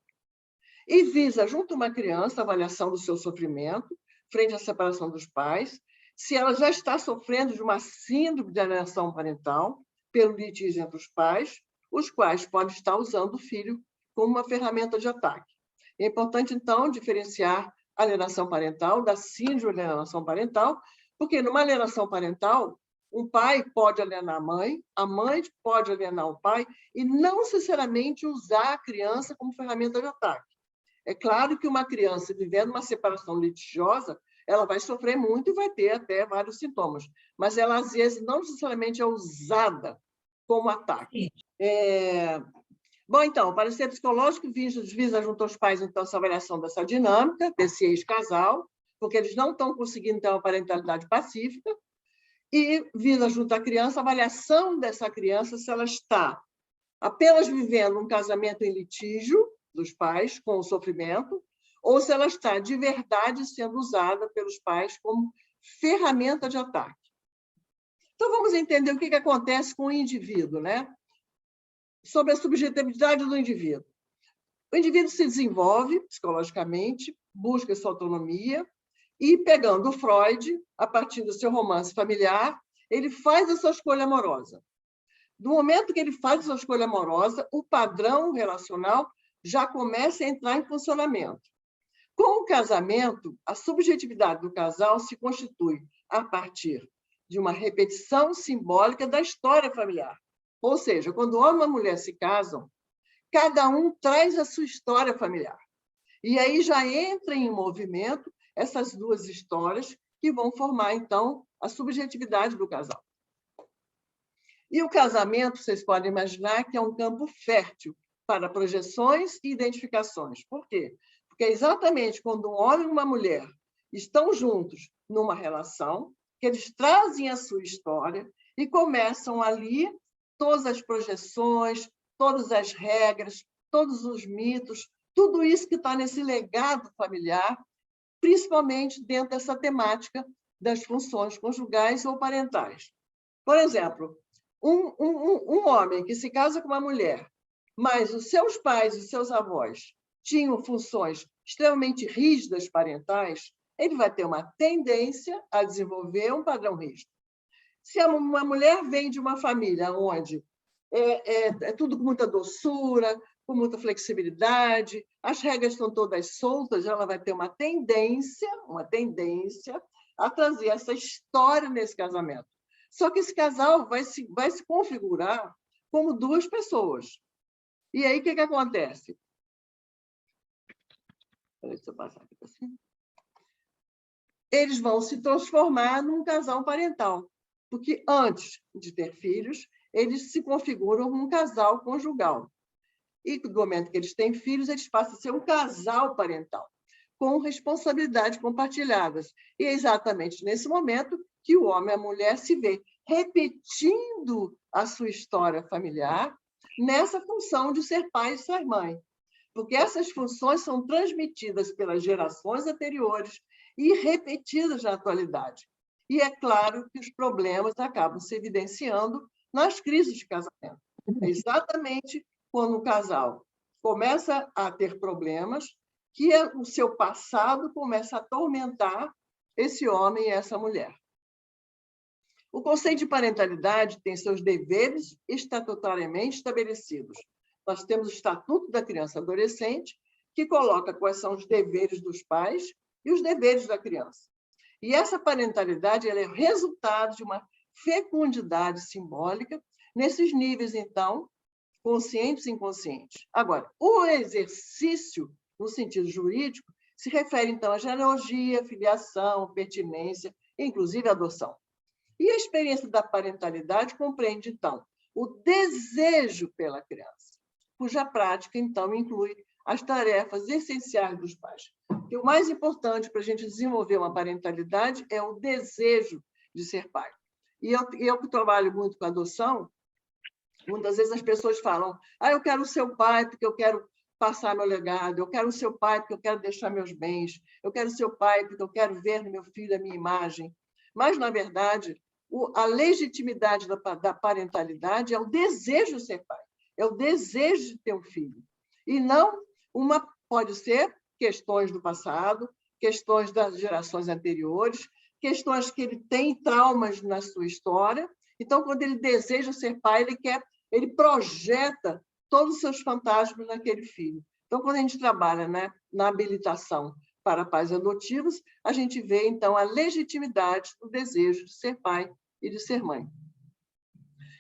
[SPEAKER 5] e visa, junto a uma criança, a avaliação do seu sofrimento frente à separação dos pais, se ela já está sofrendo de uma síndrome de alienação parental pelo litígio entre os pais, os quais podem estar usando o filho como uma ferramenta de ataque. É importante, então, diferenciar a alienação parental da síndrome de alienação parental, porque numa alienação parental, um pai pode alienar a mãe pode alienar o pai, e não necessariamente usar a criança como ferramenta de ataque. É claro que uma criança vivendo uma separação litigiosa, ela vai sofrer muito e vai ter até vários sintomas, mas ela, às vezes, não necessariamente é usada como ataque. Bom, então, o parecer psicológico visa junto aos pais, então, essa avaliação dessa dinâmica, desse ex-casal, porque eles não estão conseguindo ter uma parentalidade pacífica, e visa junto à criança a avaliação dessa criança, se ela está apenas vivendo um casamento em litígio dos pais, com o sofrimento, ou se ela está, de verdade, sendo usada pelos pais como ferramenta de ataque. Então, vamos entender o que acontece com o indivíduo, né? Sobre a subjetividade do indivíduo. O indivíduo se desenvolve psicologicamente, busca sua autonomia, e, pegando o Freud, a partir do seu romance familiar, ele faz a sua escolha amorosa. Do momento que ele faz a sua escolha amorosa, o padrão relacional já começa a entrar em funcionamento. Com o casamento, a subjetividade do casal se constitui a partir de uma repetição simbólica da história familiar. Ou seja, quando o homem e a mulher se casam, cada um traz a sua história familiar. E aí já entra em movimento essas duas histórias que vão formar, então, a subjetividade do casal. E o casamento, vocês podem imaginar que é um campo fértil para projeções e identificações. Por quê? Porque é exatamente quando um homem e uma mulher estão juntos numa relação, que eles trazem a sua história e começam ali todas as projeções, todas as regras, todos os mitos, tudo isso que está nesse legado familiar, principalmente dentro dessa temática das funções conjugais ou parentais. Por exemplo, um homem que se casa com uma mulher, mas os seus pais e seus avós tinham funções extremamente rígidas parentais, ele vai ter uma tendência a desenvolver um padrão rígido. Se uma mulher vem de uma família onde é tudo com muita doçura, com muita flexibilidade, as regras estão todas soltas, ela vai ter uma tendência a trazer essa história nesse casamento. Só que esse casal vai se configurar como duas pessoas. E aí, o que acontece? Deixa eu passar aqui assim. Eles vão se transformar num casal parental, porque antes de ter filhos, eles se configuram como um casal conjugal. E no momento que eles têm filhos, eles passam a ser um casal parental, com responsabilidades compartilhadas. E é exatamente nesse momento que o homem e a mulher se vê repetindo a sua história familiar nessa função de ser pai e ser mãe. Porque essas funções são transmitidas pelas gerações anteriores e repetidas na atualidade. E é claro que os problemas acabam se evidenciando nas crises de casamento. É exatamente quando o casal começa a ter problemas, que o seu passado começa a atormentar esse homem e essa mulher. O conceito de parentalidade tem seus deveres estatutariamente estabelecidos. Nós temos o Estatuto da Criança e Adolescente, que coloca quais são os deveres dos pais e os deveres da criança. E essa parentalidade ela é o resultado de uma fecundidade simbólica nesses níveis, então, conscientes e inconscientes. Agora, o exercício, no sentido jurídico, se refere, então, à genealogia, filiação, pertinência, inclusive adoção. E a experiência da parentalidade compreende, então, o desejo pela criança, cuja prática, então, inclui as tarefas essenciais dos pais. E o mais importante para a gente desenvolver uma parentalidade é o desejo de ser pai. E eu que trabalho muito com adoção, muitas vezes as pessoas falam: eu quero ser o pai porque eu quero passar meu legado, eu quero ser o pai porque eu quero deixar meus bens, eu quero ser o pai porque eu quero ver no meu filho a minha imagem. Mas, na verdade, a legitimidade da parentalidade é o desejo de ser pai, é o desejo de ter um filho, e não uma pode ser questões do passado, questões das gerações anteriores, questões que ele tem traumas na sua história. Então, quando ele deseja ser pai, ele projeta todos os seus fantasmas naquele filho. Então, quando a gente trabalha, né, na habilitação para pais adotivos, a gente vê, então, a legitimidade do desejo de ser pai e de ser mãe.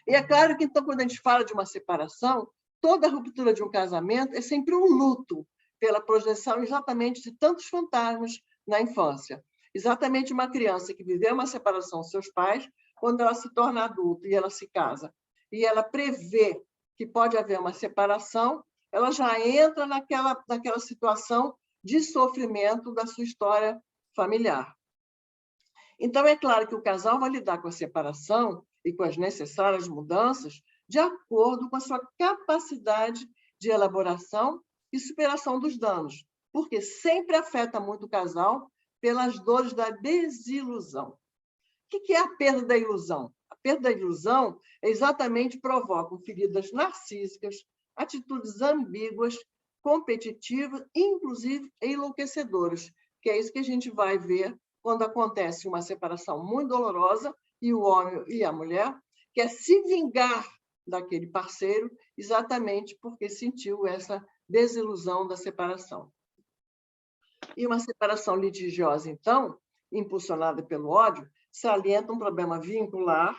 [SPEAKER 5] E é claro que, então, quando a gente fala de uma separação, toda ruptura de um casamento é sempre um luto pela projeção exatamente de tantos fantasmas na infância. Exatamente uma criança que viveu uma separação dos seus pais, quando ela se torna adulta e ela se casa, e ela prevê que pode haver uma separação, ela já entra naquela situação de sofrimento da sua história familiar. Então, é claro que o casal vai lidar com a separação e com as necessárias mudanças de acordo com a sua capacidade de elaboração e superação dos danos, porque sempre afeta muito o casal pelas dores da desilusão. O que é a perda da ilusão? A perda da ilusão exatamente provoca feridas narcísicas, atitudes ambíguas, competitivas, inclusive enlouquecedoras, que é isso que a gente vai ver quando acontece uma separação muito dolorosa e o homem e a mulher quer se vingar daquele parceiro exatamente porque sentiu essa desilusão da separação. E uma separação litigiosa, então, impulsionada pelo ódio, salienta um problema vincular,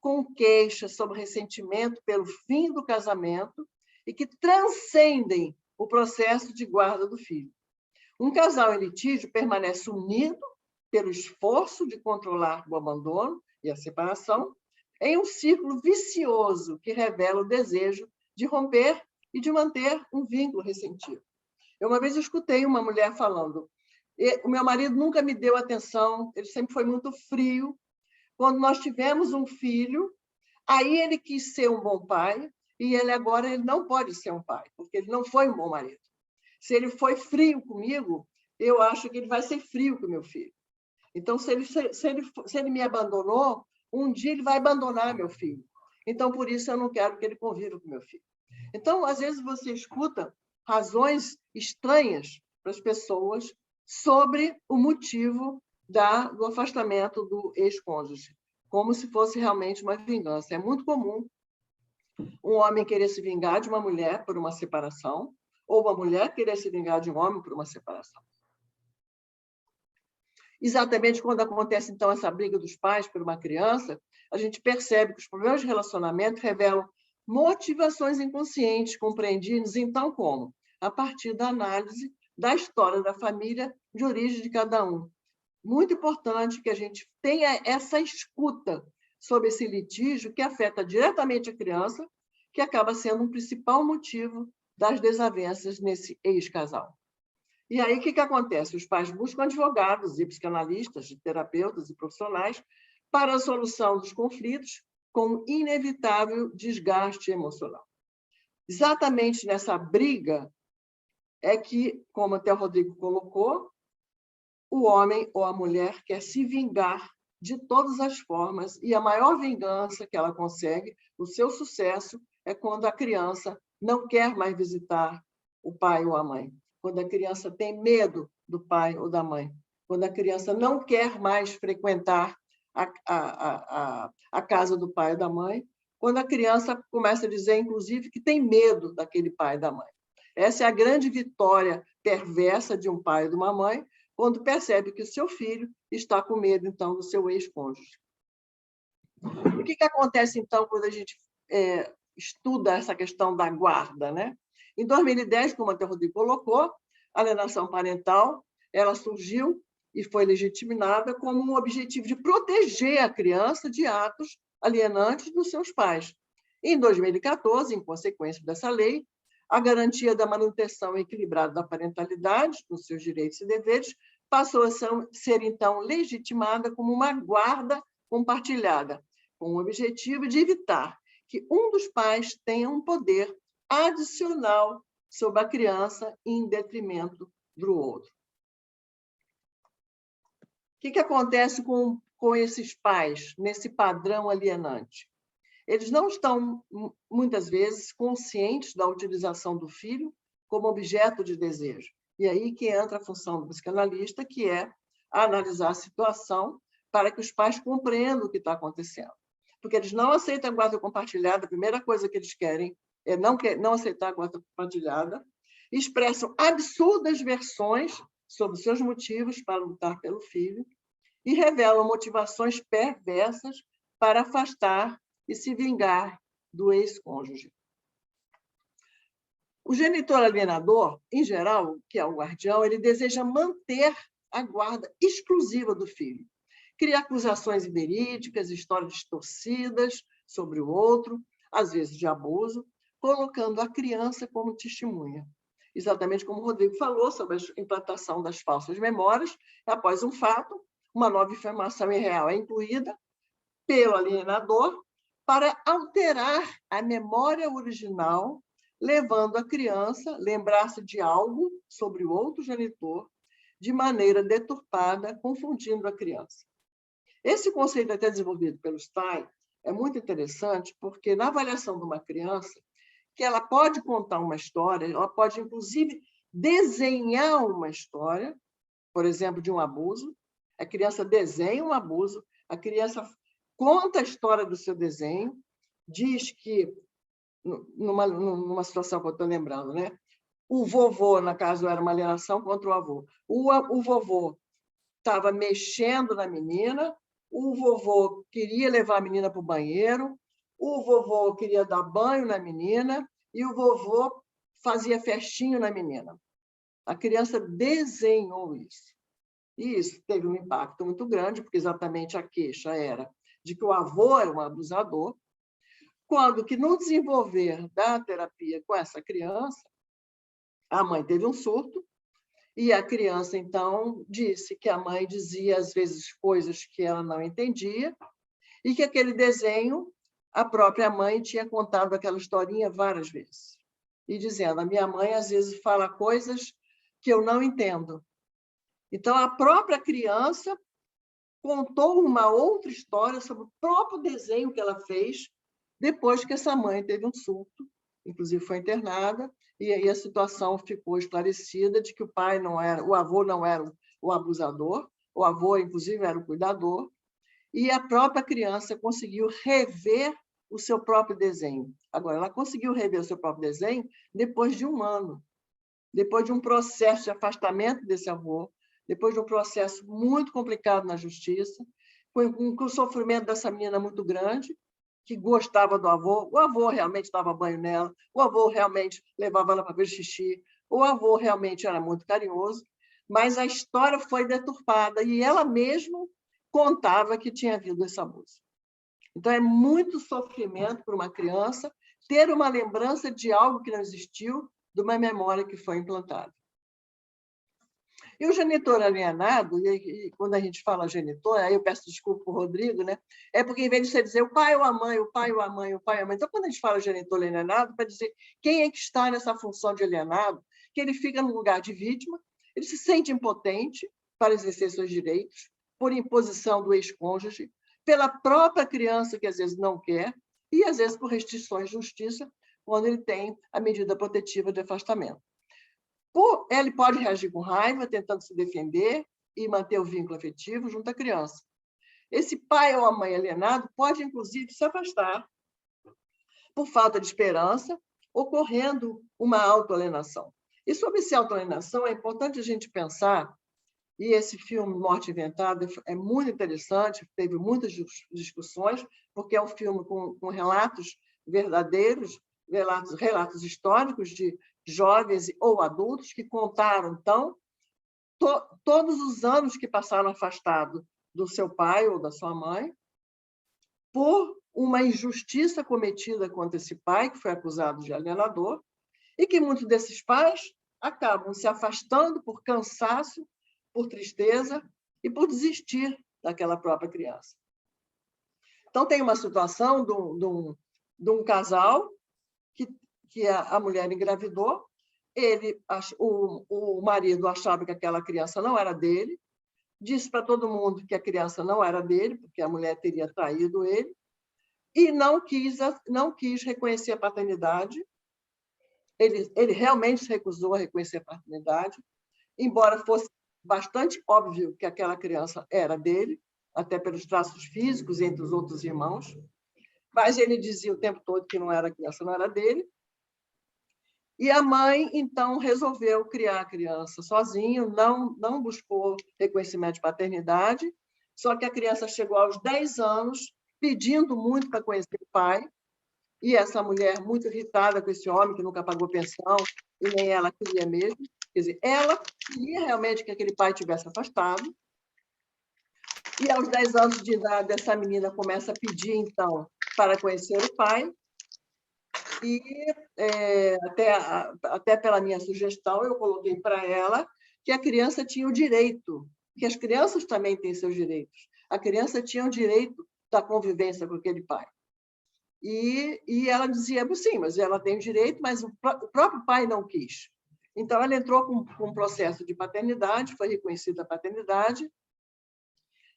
[SPEAKER 5] com queixas sobre ressentimento pelo fim do casamento e que transcendem o processo de guarda do filho. Um casal em litígio permanece unido pelo esforço de controlar o abandono e a separação, em um círculo vicioso que revela o desejo de romper e de manter um vínculo ressentido. Uma vez eu escutei uma mulher falando: o meu marido nunca me deu atenção, ele sempre foi muito frio. Quando nós tivemos um filho, aí ele quis ser um bom pai e ele não pode ser um pai, porque ele não foi um bom marido. Se ele foi frio comigo, eu acho que ele vai ser frio com o meu filho. Então, se ele me abandonou, um dia ele vai abandonar meu filho. Então, por isso, eu não quero que ele conviva com meu filho. Então, às vezes, você escuta razões estranhas para as pessoas sobre o motivo do afastamento do ex-cônjuge, como se fosse realmente uma vingança. É muito comum um homem querer se vingar de uma mulher por uma separação, ou uma mulher querer se vingar de um homem por uma separação. Exatamente quando acontece, então, essa briga dos pais por uma criança, a gente percebe que os problemas de relacionamento revelam motivações inconscientes, compreendidas, então, como? A partir da análise da história da família, de origem de cada um. Muito importante que a gente tenha essa escuta sobre esse litígio que afeta diretamente a criança, que acaba sendo um principal motivo das desavenças nesse ex-casal. E aí, o que acontece? Os pais buscam advogados e psicanalistas, terapeutas e profissionais para a solução dos conflitos com inevitável desgaste emocional. Exatamente nessa briga é que, como até o Rodrigo colocou, o homem ou a mulher quer se vingar de todas as formas e a maior vingança que ela consegue, o seu sucesso, é quando a criança não quer mais visitar o pai ou a mãe. Quando a criança tem medo do pai ou da mãe, quando a criança não quer mais frequentar a casa do pai ou da mãe, quando a criança começa a dizer, inclusive, que tem medo daquele pai e da mãe. Essa é a grande vitória perversa de um pai e de uma mãe, quando percebe que o seu filho está com medo, então, do seu ex-cônjuge. O que acontece, então, quando a gente estuda essa questão da guarda, né? Em 2010, como até o Rodrigo colocou, a alienação parental ela surgiu e foi legitimada como um objetivo de proteger a criança de atos alienantes dos seus pais. Em 2014, em consequência dessa lei, a garantia da manutenção equilibrada da parentalidade, nos seus direitos e deveres, passou a ser, então, legitimada como uma guarda compartilhada, com o objetivo de evitar que um dos pais tenha um poder adicional sobre a criança em detrimento do outro. O que acontece com esses pais, nesse padrão alienante? Eles não estão, muitas vezes, conscientes da utilização do filho como objeto de desejo. E aí que entra a função do psicanalista, que é analisar a situação para que os pais compreendam o que está acontecendo. Porque eles não aceitam a guarda compartilhada, a primeira coisa que eles querem é não aceitar a guarda compartilhada, expressam absurdas versões sobre os seus motivos para lutar pelo filho e revelam motivações perversas para afastar e se vingar do ex-cônjuge. O genitor alienador, em geral, que é o guardião, ele deseja manter a guarda exclusiva do filho. Cria acusações inverídicas, histórias distorcidas sobre o outro, às vezes de abuso, colocando a criança como testemunha. Exatamente como o Rodrigo falou sobre a implantação das falsas memórias, após um fato, uma nova informação irreal é incluída pelo alienador para alterar a memória original, levando a criança a lembrar-se de algo sobre o outro genitor de maneira deturpada, confundindo a criança. Esse conceito até desenvolvido pelo Stein é muito interessante, porque na avaliação de uma criança, que ela pode contar uma história, ela pode, inclusive, desenhar uma história, por exemplo, de um abuso. A criança desenha um abuso, a criança conta a história do seu desenho, diz que, numa situação que eu estou lembrando, né? O vovô, no caso, era uma alienação contra o avô. O vovô estava mexendo na menina, o vovô queria levar a menina para o banheiro, o vovô queria dar banho na menina e o vovô fazia festinho na menina. A criança desenhou isso. E isso teve um impacto muito grande, porque exatamente a queixa era de que o avô era um abusador, quando que no desenvolver da terapia com essa criança, a mãe teve um surto, e a criança, então, disse que a mãe dizia, às vezes, coisas que ela não entendia, e que aquele desenho, a própria mãe tinha contado aquela historinha várias vezes. E dizendo, a minha mãe, às vezes, fala coisas que eu não entendo. Então, a própria criança contou uma outra história sobre o próprio desenho que ela fez depois que essa mãe teve um surto, inclusive foi internada, e aí a situação ficou esclarecida de que o avô não era o abusador, o avô, inclusive, era o cuidador, e a própria criança conseguiu rever o seu próprio desenho. Agora, ela conseguiu rever o seu próprio desenho depois de 1 ano, depois de um processo de afastamento desse avô, depois de um processo muito complicado na justiça, com o sofrimento dessa menina muito grande, que gostava do avô, o avô realmente dava banho nela, o avô realmente levava ela para ver xixi, o avô realmente era muito carinhoso, mas a história foi deturpada e ela mesma contava que tinha havido esse abuso. Então, é muito sofrimento para uma criança ter uma lembrança de algo que não existiu, de uma memória que foi implantada. E o genitor alienado, e quando a gente fala genitor, aí eu peço desculpa para o Rodrigo, né? É porque, em vez de você dizer o pai ou a mãe, o pai ou a mãe, o pai ou a mãe, então, quando a gente fala genitor alienado, para dizer quem é que está nessa função de alienado, que ele fica no lugar de vítima, ele se sente impotente para exercer seus direitos, por imposição do ex-cônjuge, pela própria criança, que às vezes não quer, e às vezes por restrições de justiça, quando ele tem a medida protetiva de afastamento. Ele pode reagir com raiva, tentando se defender e manter o vínculo afetivo junto à criança. Esse pai ou a mãe alienado pode, inclusive, se afastar por falta de esperança, ocorrendo uma autoalienação. E sobre essa autoalienação, é importante a gente pensar, e esse filme Morte Inventada é muito interessante, teve muitas discussões, porque é um filme com relatos verdadeiros, relatos históricos de jovens ou adultos que contaram, então, todos os anos que passaram afastado do seu pai ou da sua mãe, por uma injustiça cometida contra esse pai, que foi acusado de alienador, e que muitos desses pais acabam se afastando por cansaço, por tristeza e por desistir daquela própria criança. Então, tem uma situação de um casal que a mulher engravidou, o marido achava que aquela criança não era dele, disse para todo mundo que a criança não era dele, porque a mulher teria traído ele, e não quis reconhecer a paternidade, Ele realmente se recusou a reconhecer a paternidade, embora fosse bastante óbvio que aquela criança era dele, até pelos traços físicos entre os outros irmãos, mas ele dizia o tempo todo que não era a criança, não era dele. E a mãe, então, resolveu criar a criança sozinha, não buscou reconhecimento de paternidade, só que a criança chegou aos 10 anos pedindo muito para conhecer o pai, e essa mulher muito irritada com esse homem que nunca pagou pensão, e nem ela queria mesmo. Quer dizer, ela queria realmente que aquele pai tivesse afastado. E aos 10 anos de idade, essa menina começa a pedir, então, para conhecer o pai. E até pela minha sugestão, eu coloquei para ela que a criança tinha o direito, que as crianças também têm seus direitos. A criança tinha o direito da convivência com aquele pai. E ela dizia, sim, mas ela tem o direito, mas o próprio pai não quis. Então, ela entrou com um processo de paternidade, foi reconhecida a paternidade,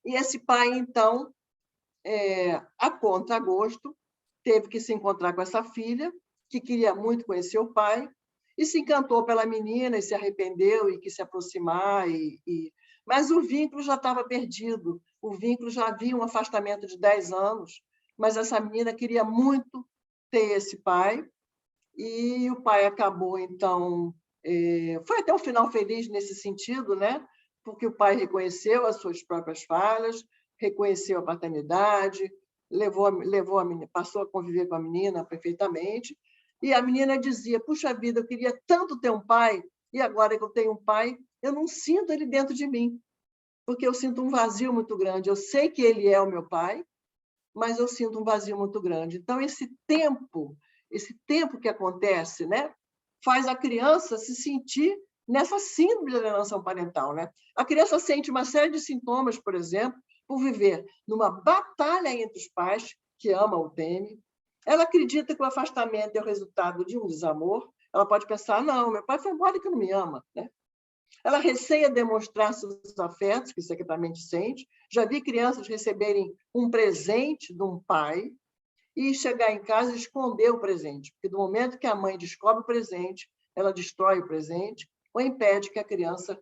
[SPEAKER 5] e esse pai, então, a contra-gosto, teve que se encontrar com essa filha, que queria muito conhecer o pai, e se encantou pela menina, e se arrependeu, e quis se aproximar, mas o vínculo já estava perdido, o vínculo já havia um afastamento de 10 anos, mas essa menina queria muito ter esse pai, e o pai acabou, então... foi até um final feliz nesse sentido, né? Porque o pai reconheceu as suas próprias falhas, reconheceu a paternidade, levou a menina, passou a conviver com a menina perfeitamente, e a menina dizia, puxa vida, eu queria tanto ter um pai, e agora que eu tenho um pai, eu não sinto ele dentro de mim, porque eu sinto um vazio muito grande. Eu sei que ele é o meu pai, mas eu sinto um vazio muito grande. Então, esse tempo que acontece, né, faz a criança se sentir nessa síndrome de alienação parental, né? A criança sente uma série de sintomas, por exemplo, por viver numa batalha entre os pais, que ama ou teme. Ela acredita que o afastamento é o resultado de um desamor. Ela pode pensar, não, meu pai foi embora que não me ama, né? Ela receia demonstrar seus afetos, que secretamente sente. Já vi crianças receberem um presente de um pai e chegar em casa e esconder o presente, porque do momento que a mãe descobre o presente, ela destrói o presente ou impede que a criança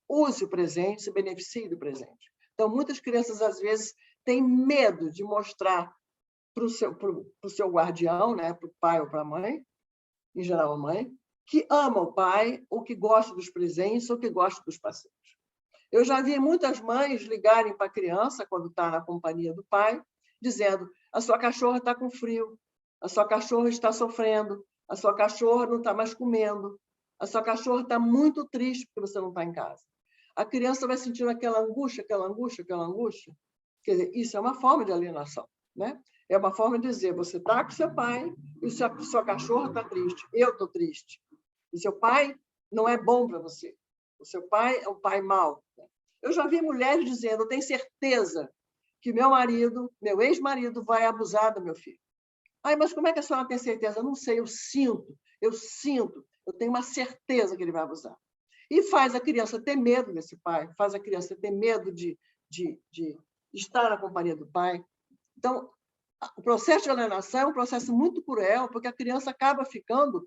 [SPEAKER 5] use o presente, se beneficie do presente. Então, muitas crianças, às vezes, têm medo de mostrar para o seu guardião, né, para o pai ou para a mãe, em geral a mãe, que ama o pai, ou que gosta dos presentes, ou que gosta dos passeios. Eu já vi muitas mães ligarem para a criança, quando está na companhia do pai, dizendo, a sua cachorra está com frio, a sua cachorra está sofrendo, a sua cachorra não está mais comendo, a sua cachorra está muito triste porque você não está em casa. A criança vai sentindo aquela angústia, aquela angústia, aquela angústia. Quer dizer, isso é uma forma de alienação, né? É uma forma de dizer, você está com seu pai e sua cachorra está triste, eu estou triste. O seu pai não é bom para você. O seu pai é um pai mau. Eu já vi mulheres dizendo, eu tenho certeza que meu ex-marido vai abusar do meu filho. Ai, mas como é que a senhora tem certeza? Eu não sei, eu sinto, eu tenho uma certeza que ele vai abusar. E faz a criança ter medo desse pai, faz a criança ter medo de estar na companhia do pai. Então, o processo de alienação é um processo muito cruel, porque a criança acaba ficando,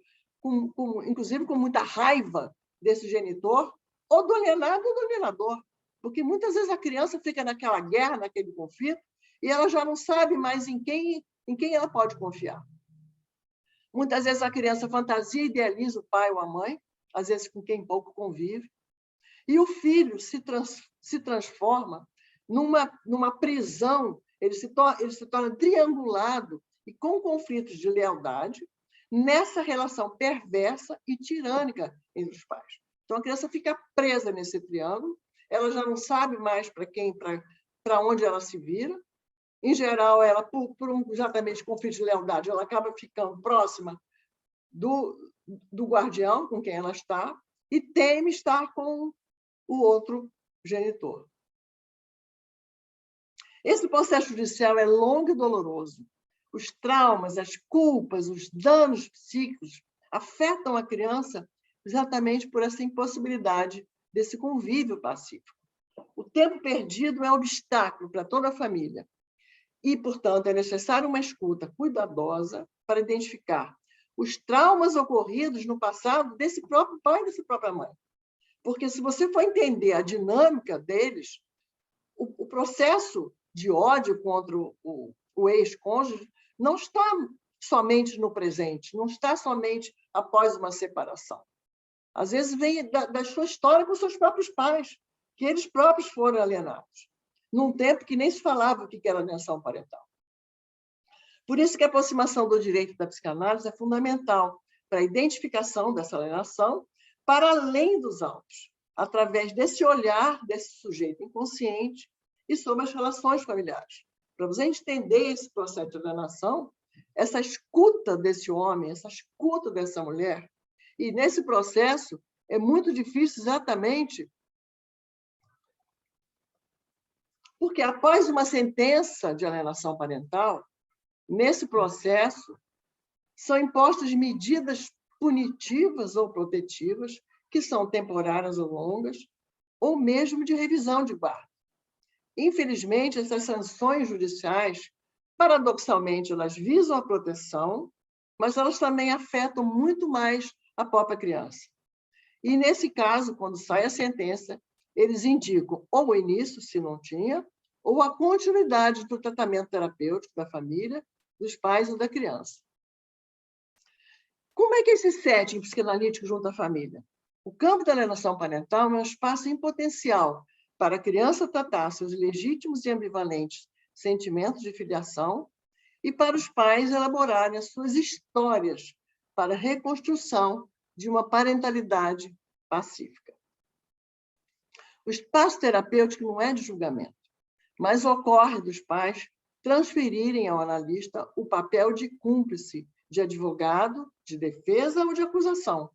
[SPEAKER 5] inclusive, com muita raiva desse genitor, ou do alienado ou do alienador. Porque muitas vezes a criança fica naquela guerra, naquele conflito, e ela já não sabe mais em quem ela pode confiar. Muitas vezes a criança fantasia e idealiza o pai ou a mãe, às vezes com quem pouco convive, e o filho se transforma numa prisão, ele se torna triangulado e com conflitos de lealdade nessa relação perversa e tirânica entre os pais. Então, a criança fica presa nesse triângulo, ela já não sabe mais para onde ela se vira. Em geral, ela, por exatamente conflito de lealdade, ela acaba ficando próxima do guardião com quem ela está e teme estar com o outro genitor. Esse processo judicial é longo e doloroso. Os traumas, as culpas, os danos psíquicos afetam a criança exatamente por essa impossibilidade desse convívio pacífico. O tempo perdido é um obstáculo para toda a família e, portanto, é necessário uma escuta cuidadosa para identificar os traumas ocorridos no passado desse próprio pai e dessa própria mãe. Porque se você for entender a dinâmica deles, o processo de ódio contra o ex-cônjuge não está somente no presente, não está somente após uma separação. Às vezes vem da sua história com seus próprios pais, que eles próprios foram alienados, num tempo que nem se falava o que era alienação parental. Por isso que a aproximação do direito da psicanálise é fundamental para a identificação dessa alienação para além dos autos, através desse olhar desse sujeito inconsciente e sobre as relações familiares. Para você entender esse processo de alienação, essa escuta desse homem, essa escuta dessa mulher, e nesse processo é muito difícil exatamente porque após uma sentença de alienação parental, nesse processo, são impostas medidas punitivas ou protetivas, que são temporárias ou longas, ou mesmo de revisão de guarda. Infelizmente, essas sanções judiciais, paradoxalmente, elas visam a proteção, mas elas também afetam muito mais a própria criança. E, nesse caso, quando sai a sentença, eles indicam ou o início, se não tinha, ou a continuidade do tratamento terapêutico da família, dos pais ou da criança. Como é que esse setting psicanalítico junto à família? O campo da alienação parental é um espaço em potencial para a criança tratar seus legítimos e ambivalentes sentimentos de filiação e para os pais elaborarem as suas histórias para a reconstrução de uma parentalidade pacífica. O espaço terapêutico não é de julgamento, mas ocorre dos pais transferirem ao analista o papel de cúmplice, de advogado, de defesa ou de acusação.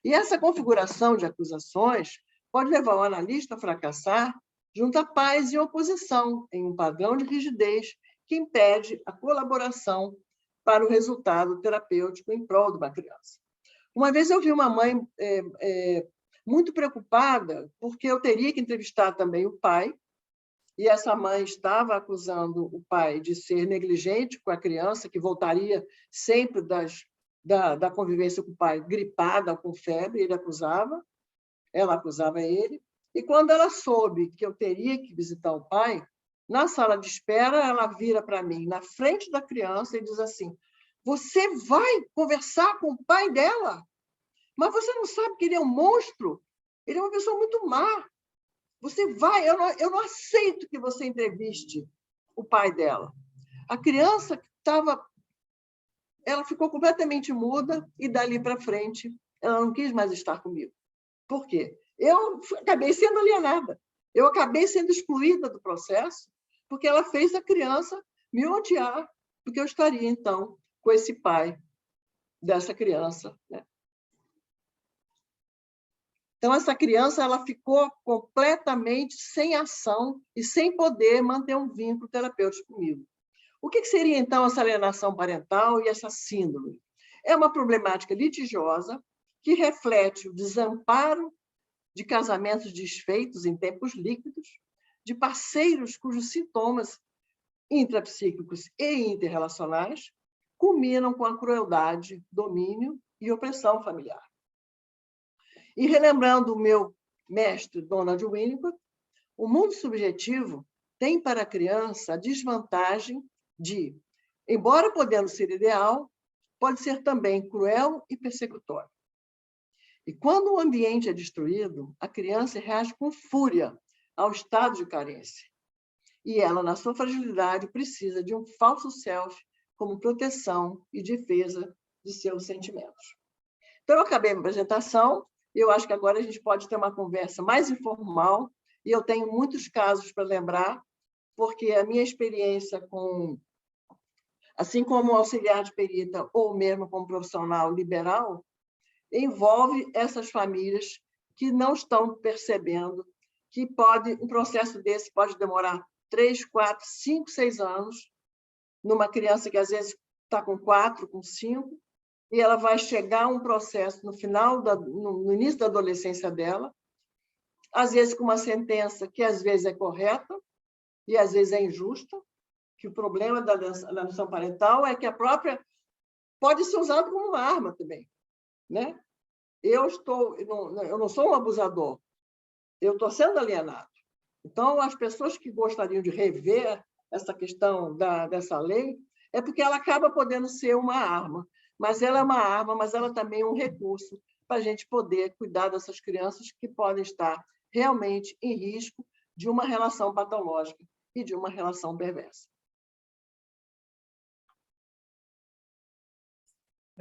[SPEAKER 5] E essa configuração de acusações pode levar o analista a fracassar junto a pais em oposição, em um padrão de rigidez que impede a colaboração para o resultado terapêutico em prol de uma criança. Uma vez eu vi uma mãe muito preocupada, porque eu teria que entrevistar também o pai, e essa mãe estava acusando o pai de ser negligente com a criança, que voltaria sempre da convivência com o pai gripada ou com febre, ela acusava ele, e quando ela soube que eu teria que visitar o pai, na sala de espera, ela vira para mim, na frente da criança, e diz assim: você vai conversar com o pai dela? Mas você não sabe que ele é um monstro? Ele é uma pessoa muito má. Você vai, eu não aceito que você entreviste o pai dela. A criança ela ficou completamente muda e dali para frente ela não quis mais estar comigo. Por quê? Eu acabei sendo alienada. Eu acabei sendo excluída do processo porque ela fez a criança me odiar, porque eu estaria, então, com esse pai dessa criança, né? Então, essa criança ela ficou completamente sem ação e sem poder manter um vínculo terapêutico comigo. O que seria, então, essa alienação parental e essa síndrome? É uma problemática litigiosa que reflete o desamparo de casamentos desfeitos em tempos líquidos, de parceiros cujos sintomas intrapsíquicos e interrelacionais culminam com a crueldade, domínio e opressão familiar. E relembrando o meu mestre, Donald Winnicott, o mundo subjetivo tem para a criança a desvantagem de, embora podendo ser ideal, pode ser também cruel e persecutório. E quando o ambiente é destruído, a criança reage com fúria ao estado de carência. E ela, na sua fragilidade, precisa de um falso self como proteção e defesa de seus sentimentos. Então, eu acabei a minha apresentação. Eu acho que agora a gente pode ter uma conversa mais informal, e eu tenho muitos casos para lembrar, porque a minha experiência assim como auxiliar de perita ou mesmo como profissional liberal, envolve essas famílias que não estão percebendo que um processo desse pode demorar 3, 4, 5, 6 anos, numa criança que às vezes está com 4, com 5, e ela vai chegar a um processo no início da adolescência dela, às vezes com uma sentença que às vezes é correta e às vezes é injusta, que o problema da alienação parental é que a própria pode ser usado como uma arma também, né? Eu não sou um abusador, eu estou sendo alienado. Então, as pessoas que gostariam de rever essa questão dessa lei é porque ela acaba podendo ser uma arma, mas ela é uma arma, mas ela também é um recurso para a gente poder cuidar dessas crianças que podem estar realmente em risco de uma relação patológica e de uma relação perversa.